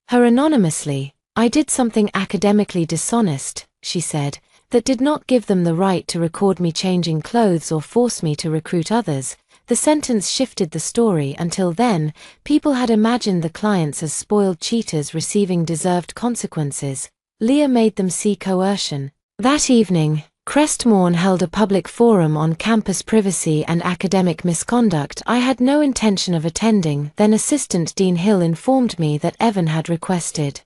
her anonymously. "I did something academically dishonest," she said, "that did not give them the right to record me changing clothes or force me to recruit others." The sentence shifted the story. Until then, people had imagined the clients as spoiled cheaters receiving deserved consequences. Leah made them see coercion. That evening, Crestmorne held a public forum on campus privacy and academic misconduct I had no intention of attending. Then Assistant Dean Hill informed me that Evan had requested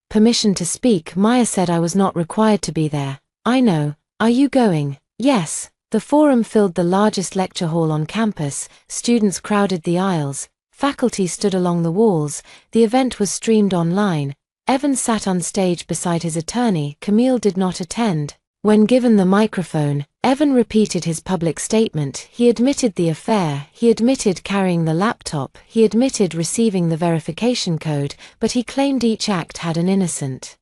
permission to speak. Maya said I was not required to be there. I know. Are you going? Yes. The forum filled the largest lecture hall on campus, students crowded the aisles, faculty stood along the walls, the event was streamed online. Evan sat on stage beside his attorney. Camille did not attend. When given the microphone, Evan repeated his public statement. He admitted the affair, he admitted carrying the laptop, he admitted receiving the verification code, but he claimed each act had an innocent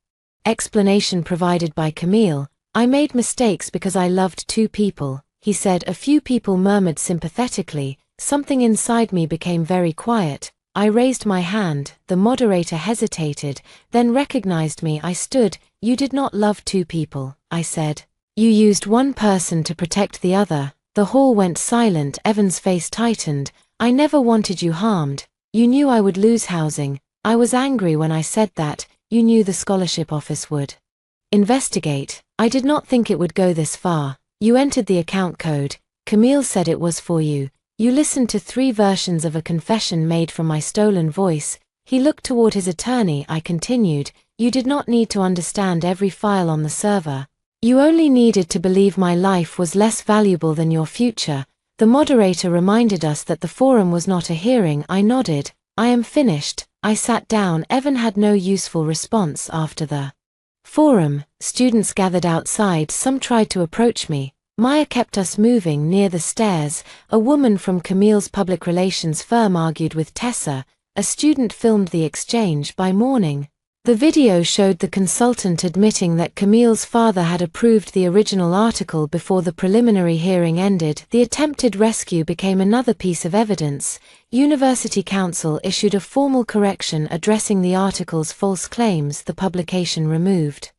explanation provided by Camille. I made mistakes because I loved two people, he said. A few people murmured sympathetically. Something inside me became very quiet. I raised my hand, the moderator hesitated, then recognized me. I stood. You did not love two people, I said. You used one person to protect the other. The hall went silent. Evan's face tightened. I never wanted you harmed. You knew I would lose housing. I was angry when I said that. You knew the scholarship office would investigate. I did not think it would go this far. You entered the account code. Camille said it was for you. You listened to 3 versions of a confession made from my stolen voice. He looked toward his attorney. I continued. You did not need to understand every file on the server. You only needed to believe my life was less valuable than your future. The moderator reminded us that the forum was not a hearing. I nodded. I am finished. I sat down. Evan had no useful response after the forum. Students gathered outside. Some tried to approach me. Maya kept us moving. Near the stairs, a woman from Camille's public relations firm argued with Tessa. A student filmed the exchange. By morning, the video showed the consultant admitting that Camille's father had approved the original article before the preliminary hearing ended. The attempted rescue became another piece of evidence. University Council issued a formal correction addressing the article's false claims. The publication removed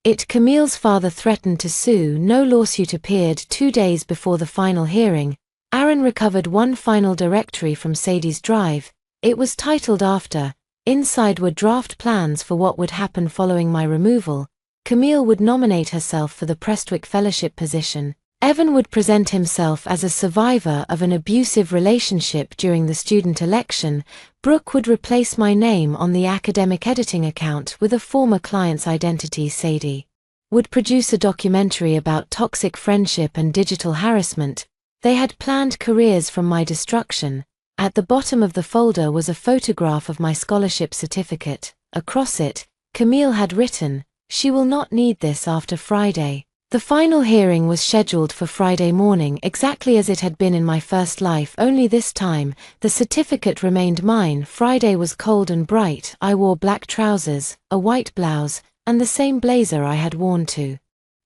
it. Camille's father threatened to sue. No lawsuit appeared. 2 days before the final hearing, Aaron recovered one final directory from Sadie's drive. It was titled After. Inside were draft plans for what would happen following my removal. Camille would nominate herself for the Prestwick Fellowship position. Evan would present himself as a survivor of an abusive relationship during the student election. Brooke would replace my name on the academic editing account with a former client's identity. Sadie would produce a documentary about toxic friendship and digital harassment. They had planned careers from my destruction. At the bottom of the folder was a photograph of my scholarship certificate. Across it, Camille had written, "She will not need this after Friday." The final hearing was scheduled for Friday morning, exactly as it had been in my first life, only this time, the certificate remained mine. Friday was cold and bright. I wore black trousers, a white blouse, and the same blazer I had worn to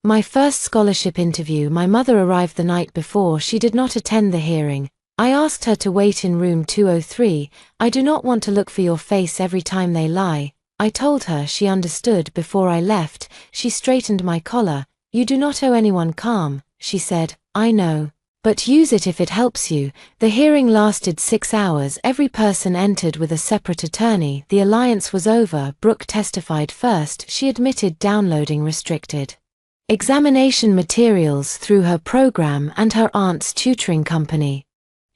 my first scholarship interview. My mother arrived the night before. She did not attend the hearing. I asked her to wait in room 203. I do not want to look for your face every time they lie. I told her. She understood. Before I left, she straightened my collar. You do not owe anyone calm, she said. I know. But use it if it helps you. The hearing lasted 6 hours. Every person entered with a separate attorney. The alliance was over. Brooke testified first. She admitted downloading restricted examination materials through her program and her aunt's tutoring company.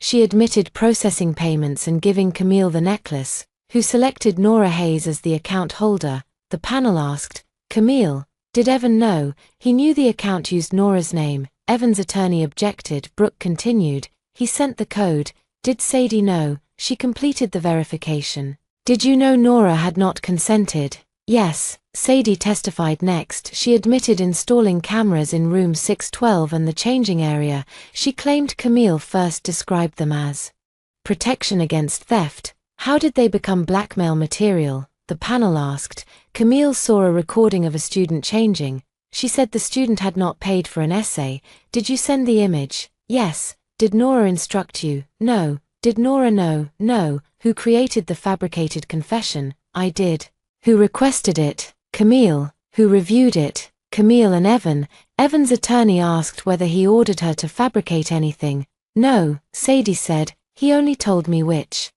She admitted processing payments and giving Camille the necklace, who selected Nora Hayes as the account holder. The panel asked, Camille, did Evan know? He knew the account used Nora's name. Evan's attorney objected. Brooke continued, he sent the code. Did Sadie know? She completed the verification. Did you know Nora had not consented? Yes. Sadie testified next. She admitted installing cameras in room 612 and the changing area. She claimed Camille first described them as protection against theft. How did they become blackmail material? The panel asked. Camille saw a recording of a student changing. She said the student had not paid for an essay. Did you send the image? Yes. Did Nora instruct you? No. Did Nora know? No. Who created the fabricated confession? I did. Who requested it? Camille. Who reviewed it? Camille and Evan. Evan's attorney asked whether he ordered her to fabricate anything. No, Sadie said, he only told me which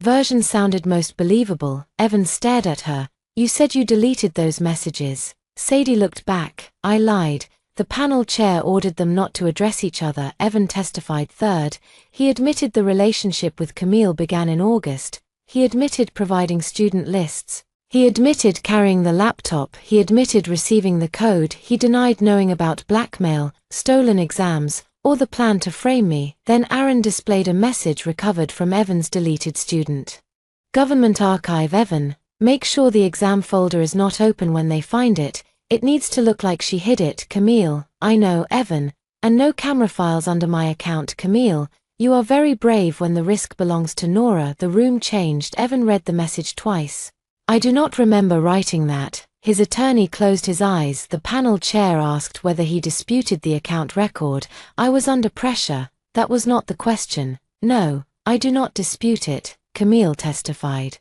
version sounded most believable. Evan stared at her. You said you deleted those messages. Sadie looked back. I lied. The panel chair ordered them not to address each other. Evan testified. Third, he admitted the relationship with Camille began in August. He admitted providing student lists. He admitted carrying the laptop. He admitted receiving the code. He denied knowing about blackmail, stolen exams, or the plan to frame me. Then Aaron displayed a message recovered from Evan's deleted student government archive. Evan, make sure the exam folder is not open when they find it. It needs to look like she hid it. Camille, I know. Evan, and no camera files under my account. Camille, you are very brave when the risk belongs to Nora. The room changed. Evan read the message twice. I do not remember writing that. His attorney closed his eyes. The panel chair asked whether he disputed the account record. I was under pressure. That was not the question. No, I do not dispute it, Camille testified.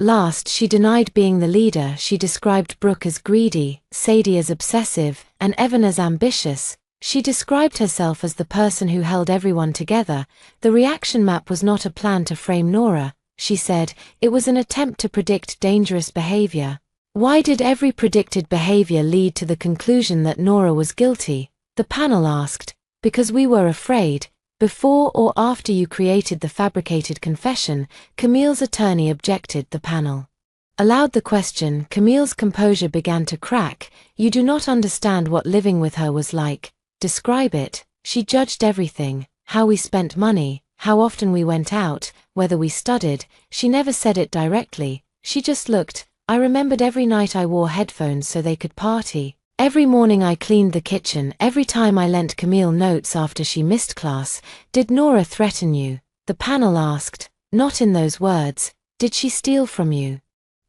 Last, she denied being the leader. She described Brooke as greedy, Sadie as obsessive, and Evan as ambitious. She described herself as the person who held everyone together. The reaction map was not a plan to frame Nora, she said. It was an attempt to predict dangerous behavior. Why did every predicted behavior lead to the conclusion that Nora was guilty? The panel asked. Because we were afraid. Before or after you created the fabricated confession, Camille's attorney objected. The panel allowed the question. Camille's composure began to crack. You do not understand what living with her was like. Describe it. She judged everything, how we spent money, how often we went out, whether we studied. She never said it directly, she just looked. I remembered every night I wore headphones so they could party. Every morning I cleaned the kitchen. Every time I lent Camille notes after she missed class. Did Nora threaten you? The panel asked. Not in those words. Did she steal from you?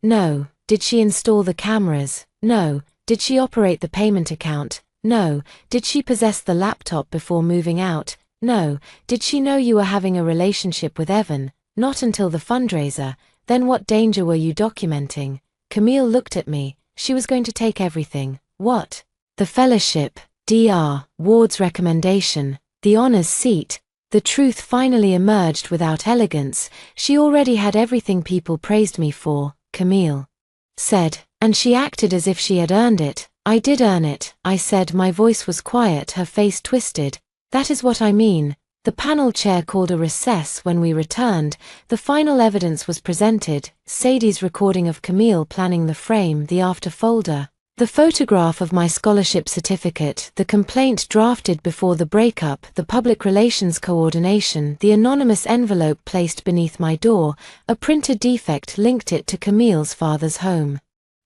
No. Did she install the cameras? No. Did she operate the payment account? No. Did she possess the laptop before moving out? No. Did she know you were having a relationship with Evan? Not until the fundraiser. Then what danger were you documenting? Camille looked at me. She was going to take everything. What? The fellowship, Dr. Ward's recommendation, the honors seat. The truth finally emerged without elegance. She already had everything people praised me for, Camille said, and she acted as if she had earned it. I did earn it, I said. My voice was quiet, her face twisted. That is what I mean. The panel chair called a recess. When we returned, the final evidence was presented. Sadie's recording of Camille planning the frame, the after folder. The photograph of my scholarship certificate, the complaint drafted before the breakup, the public relations coordination, the anonymous envelope placed beneath my door, a printer defect linked it to Camille's father's home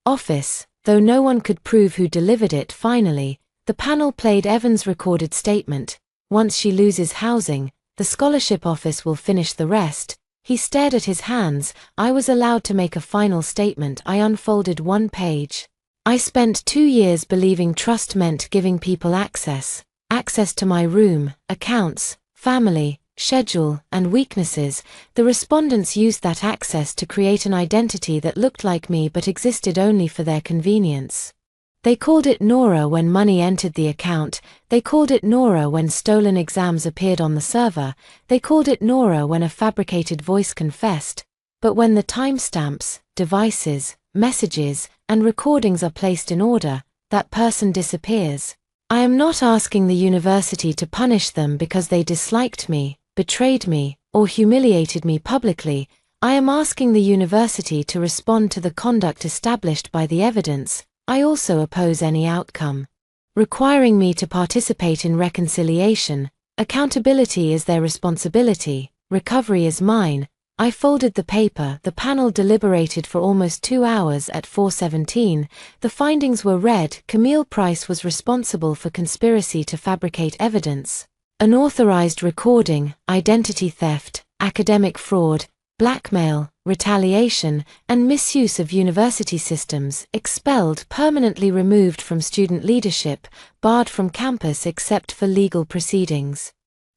office. Though no one could prove who delivered it. Finally, the panel played Evan's recorded statement. Once she loses housing, the scholarship office will finish the rest. He stared at his hands. I was allowed to make a final statement. I unfolded one page. I spent 2 years believing trust meant giving people access to my room, accounts, family, schedule, and weaknesses. The respondents used that access to create an identity that looked like me but existed only for their convenience. They called it Nora when money entered the account. They called it Nora when stolen exams appeared on the server. They called it Nora when a fabricated voice confessed. But when the timestamps, devices, messages, and recordings are placed in order, that person disappears. I am not asking the university to punish them because they disliked me, betrayed me, or humiliated me publicly. I am asking the university to respond to the conduct established by the evidence. I also oppose any outcome requiring me to participate in reconciliation. Accountability is their responsibility, recovery is mine. I folded the paper. The panel deliberated for almost 2 hours. At 4:17, the findings were read. Camille Price was responsible for conspiracy to fabricate evidence, unauthorized recording, identity theft, academic fraud, blackmail, retaliation, and misuse of university systems. Expelled, permanently removed from student leadership, barred from campus except for legal proceedings.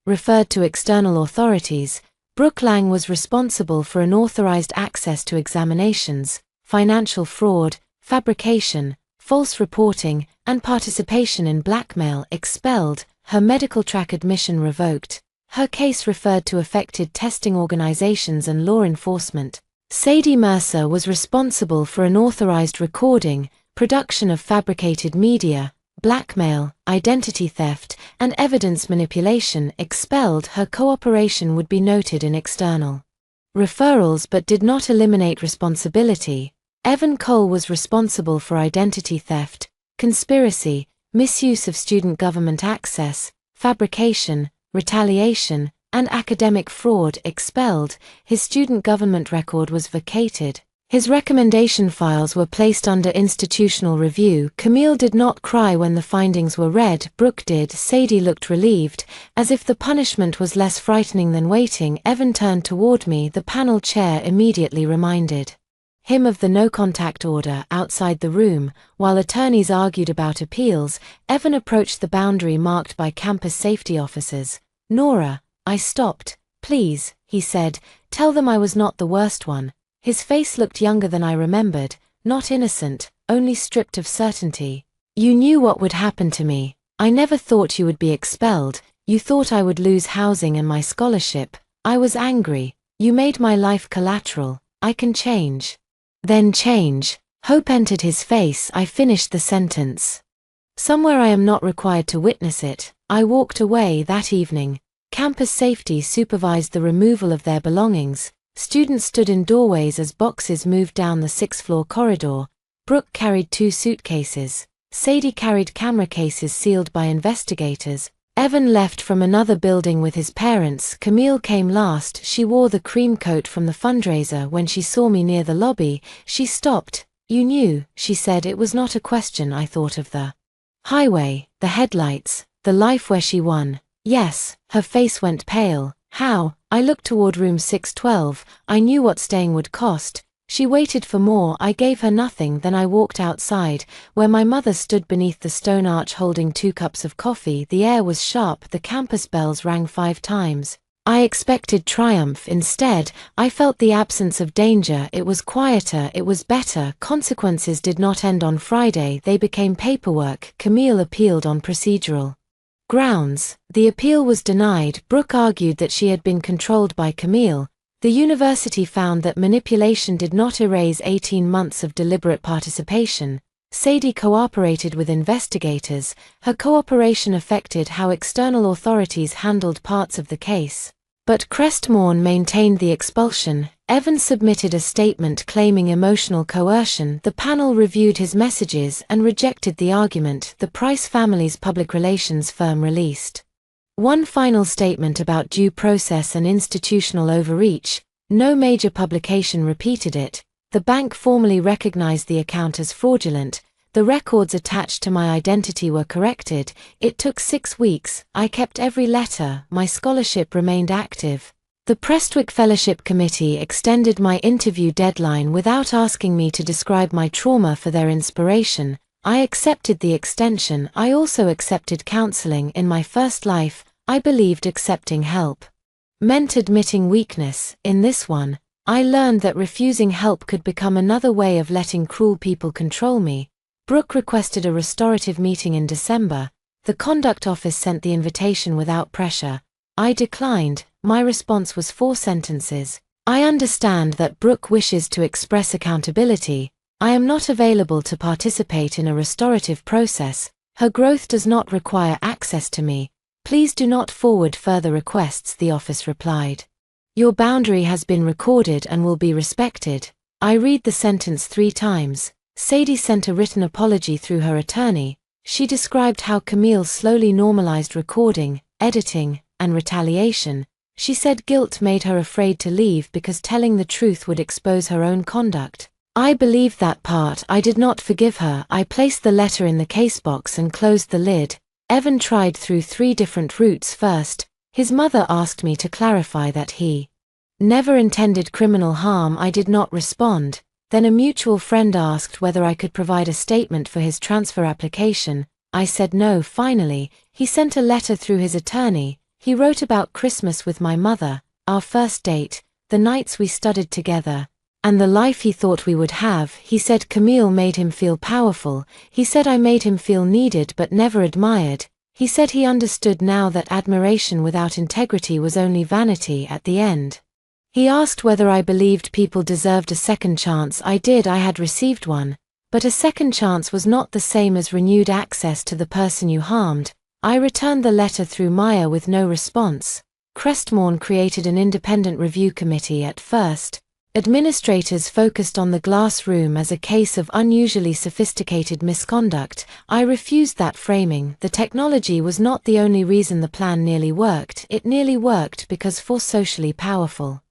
Referred to external authorities. Brooke Lang was responsible for unauthorized access to examinations, financial fraud, fabrication, false reporting, and participation in blackmail. Expelled, her medical track admission revoked. Her case referred to affected testing organizations and law enforcement. Sadie Mercer was responsible for unauthorized recording, production of fabricated media, blackmail, identity theft, and evidence manipulation. Expelled, her cooperation would be noted in external referrals but did not eliminate responsibility. Evan Cole was responsible for identity theft, conspiracy, misuse of student government access, fabrication, retaliation, and academic fraud. Expelled, his student government record was vacated. His recommendation files were placed under institutional review. Camille did not cry when the findings were read. Brooke did. Sadie looked relieved, as if the punishment was less frightening than waiting. Evan turned toward me. The panel chair immediately reminded him of the no-contact order outside the room. While attorneys argued about appeals, Evan approached the boundary marked by campus safety officers. "Nora," I stopped. "Please," he said, "tell them I was not the worst one." His face looked younger than I remembered, not innocent, only stripped of certainty. "You knew what would happen to me. I never thought you would be expelled. You thought I would lose housing and my scholarship. I was angry. You made my life collateral. I can change." "Then change." Hope entered his face. I finished the sentence. "Somewhere I am not required to witness it." I walked away that evening. Campus safety supervised the removal of their belongings. Students stood in doorways as boxes moved down the sixth-floor corridor. Brooke carried 2 suitcases. Sadie carried camera cases sealed by investigators. Evan left from another building with his parents. Camille came last. She wore the cream coat from the fundraiser. When she saw me near the lobby, she stopped. "You knew," she said. "It was not a question. I thought of the highway, the headlights, the life where she won." "Yes." Her face went pale. "How?" I looked toward room 612. I knew what staying would cost. She waited for more. I gave her nothing. Then I walked outside, where my mother stood beneath the stone arch holding 2 cups of coffee. The air was sharp. The campus bells rang 5 times. I expected triumph. Instead, I felt the absence of danger. It was quieter. It was better. Consequences did not end on Friday. They became paperwork. Camille appealed on procedural grounds. The appeal was denied. Brooke argued that she had been controlled by Camille. The university found that manipulation did not erase 18 months of deliberate participation. Sadie cooperated with investigators. Her cooperation affected how external authorities handled parts of the case. But Crestmorne maintained the expulsion. Evan submitted a statement claiming emotional coercion. The panel reviewed his messages and rejected the argument. The Price family's public relations firm released one final statement about due process and institutional overreach. No major publication repeated it. The bank formally recognized the account as fraudulent. The records attached to my identity were corrected. It took 6 weeks. I kept every letter. My scholarship remained active. The Prestwick Fellowship Committee extended my interview deadline without asking me to describe my trauma for their inspiration. I accepted the extension. I also accepted counseling. In my first life, I believed accepting help meant admitting weakness. In this one, I learned that refusing help could become another way of letting cruel people control me. Brooke requested a restorative meeting in December. The conduct office sent the invitation without pressure. I declined. My response was 4 sentences. "I understand that Brooke wishes to express accountability. I am not available to participate in a restorative process. Her growth does not require access to me. Please do not forward further requests," the office replied. "Your boundary has been recorded and will be respected." I read the sentence 3 times. Sadie sent a written apology through her attorney. She described how Camille slowly normalized recording, editing, and retaliation. She said guilt made her afraid to leave because telling the truth would expose her own conduct. I believed that part. I did not forgive her. I placed the letter in the casebox and closed the lid. Evan tried through 3 different routes. First, his mother asked me to clarify that he never intended criminal harm. I did not respond. Then a mutual friend asked whether I could provide a statement for his transfer application. I said no. Finally, he sent a letter through his attorney. He wrote about Christmas with my mother, our first date, the nights we studied together, and the life he thought we would have. He said Camille made him feel powerful. He said I made him feel needed but never admired. He said he understood now that admiration without integrity was only vanity at the end. He asked whether I believed people deserved a second chance. I did. I had received one. But a second chance was not the same as renewed access to the person you harmed. I returned the letter through Maya with no response. Crestmorn created an independent review committee at first. Administrators focused on the glass room as a case of unusually sophisticated misconduct. I refused that framing. The technology was not the only reason the plan nearly worked. It nearly worked because for socially powerful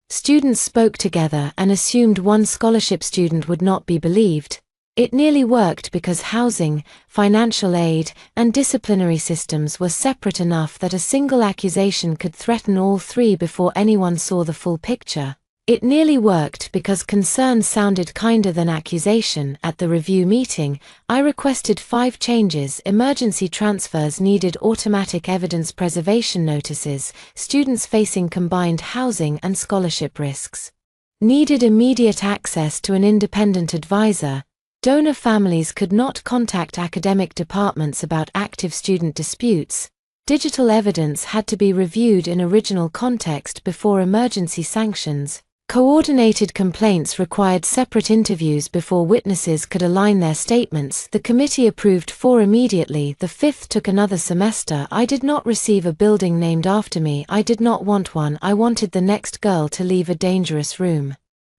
students spoke together and assumed one scholarship student would not be believed. It nearly worked because housing, financial aid, and disciplinary systems were separate enough that a single accusation could threaten all three before anyone saw the full picture. It nearly worked because concern sounded kinder than accusation. At the review meeting, I requested 5 changes. Emergency transfers needed automatic evidence preservation notices. Students facing combined housing and scholarship risks needed immediate access to an independent advisor. Donor families could not contact academic departments about active student disputes. Digital evidence had to be reviewed in original context before emergency sanctions. Coordinated complaints required separate interviews before witnesses could align their statements. The committee approved 4 immediately. The 5th took another semester. I did not receive a building named after me. I did not want one. I wanted the next girl to leave a dangerous room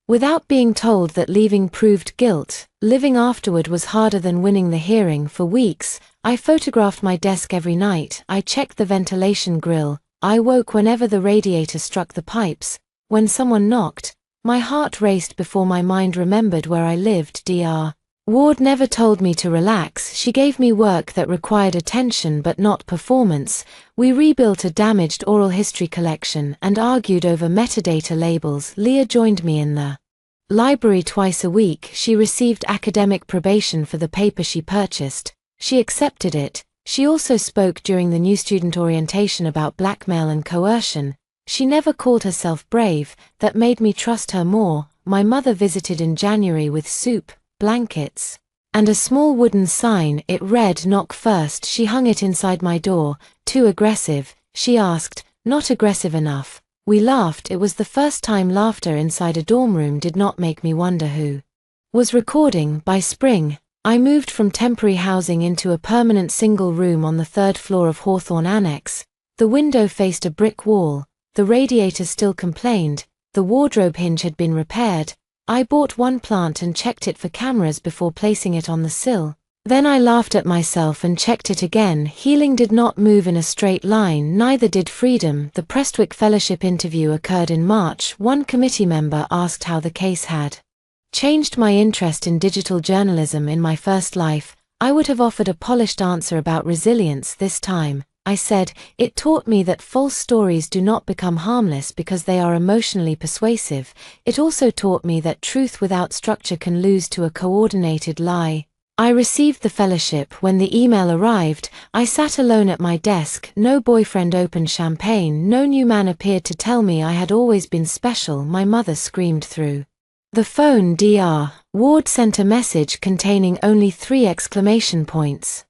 without being told that leaving proved guilt. Living afterward was harder than winning the hearing. For weeks, I photographed my desk every night. I checked the ventilation grill. I woke whenever the radiator struck the pipes. When someone knocked, my heart raced before my mind remembered where I lived. Dr. Ward never told me to relax. She gave me work that required attention but not performance. We rebuilt a damaged oral history collection and argued over metadata labels. Leah joined me in the library twice a week. She received academic probation for the paper she purchased. She accepted it. She also spoke during the new student orientation about blackmail and coercion. She never called herself brave. That made me trust her more. My mother visited in January with soup, blankets, and a small wooden sign. It read "Knock first." She hung it inside my door. "Too aggressive?" she asked. "Not aggressive enough." We laughed. It was the first time laughter inside a dorm room did not make me wonder who was recording. By spring, I moved from temporary housing into a permanent single room on the 3rd floor of Hawthorne Annex. The window faced a brick wall. The radiator still complained. The wardrobe hinge had been repaired. I bought one plant and checked it for cameras before placing it on the sill. Then I laughed at myself and checked it again. Healing did not move in a straight line, neither did freedom. The Prestwick Fellowship interview occurred in March. One committee member asked how the case had changed my interest in digital journalism in my first life. I would have offered a polished answer about resilience this time. I said, "It taught me that false stories do not become harmless because they are emotionally persuasive. It also taught me that truth without structure can lose to a coordinated lie." I received the fellowship. When the email arrived, I sat alone at my desk. No boyfriend opened champagne. No new man appeared to tell me I had always been special. My mother screamed through the phone. Dr. Ward sent a message containing only 3 exclamation points,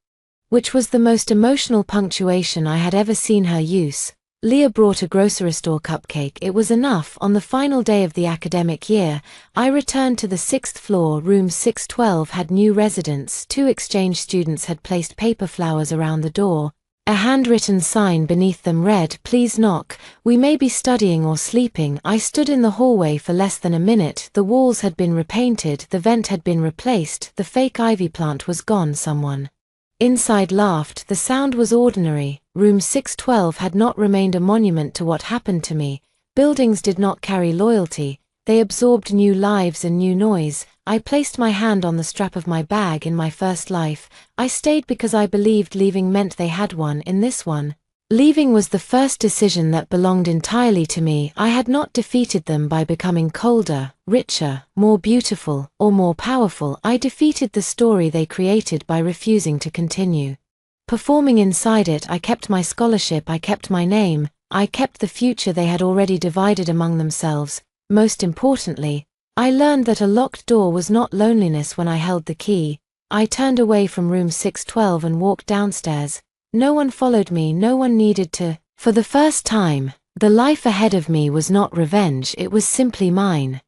which was the most emotional punctuation I had ever seen her use. Leah brought a grocery store cupcake. It was enough. On the final day of the academic year, I returned to the 6th floor. Room 612 had new residents. 2 exchange students had placed paper flowers around the door. A handwritten sign beneath them read, "Please knock. We may be studying or sleeping." I stood in the hallway for less than a minute. The walls had been repainted. The vent had been replaced. The fake ivy plant was gone. Someone inside laughed. The sound was ordinary. Room 612 had not remained a monument to what happened to me. Buildings did not carry loyalty. They absorbed new lives and new noise. I placed my hand on the strap of my bag. In my first life, I stayed because I believed leaving meant they had one. In this one, leaving was the first decision that belonged entirely to me. I had not defeated them by becoming colder, richer, more beautiful, or more powerful. I defeated the story they created by refusing to continue performing inside it. I kept my scholarship. I kept my name. I kept the future they had already divided among themselves. Most importantly, I learned that a locked door was not loneliness when I held the key. I turned away from room 612 and walked downstairs. No one followed me. No one needed to. For the first time, the life ahead of me was not revenge. It was simply mine.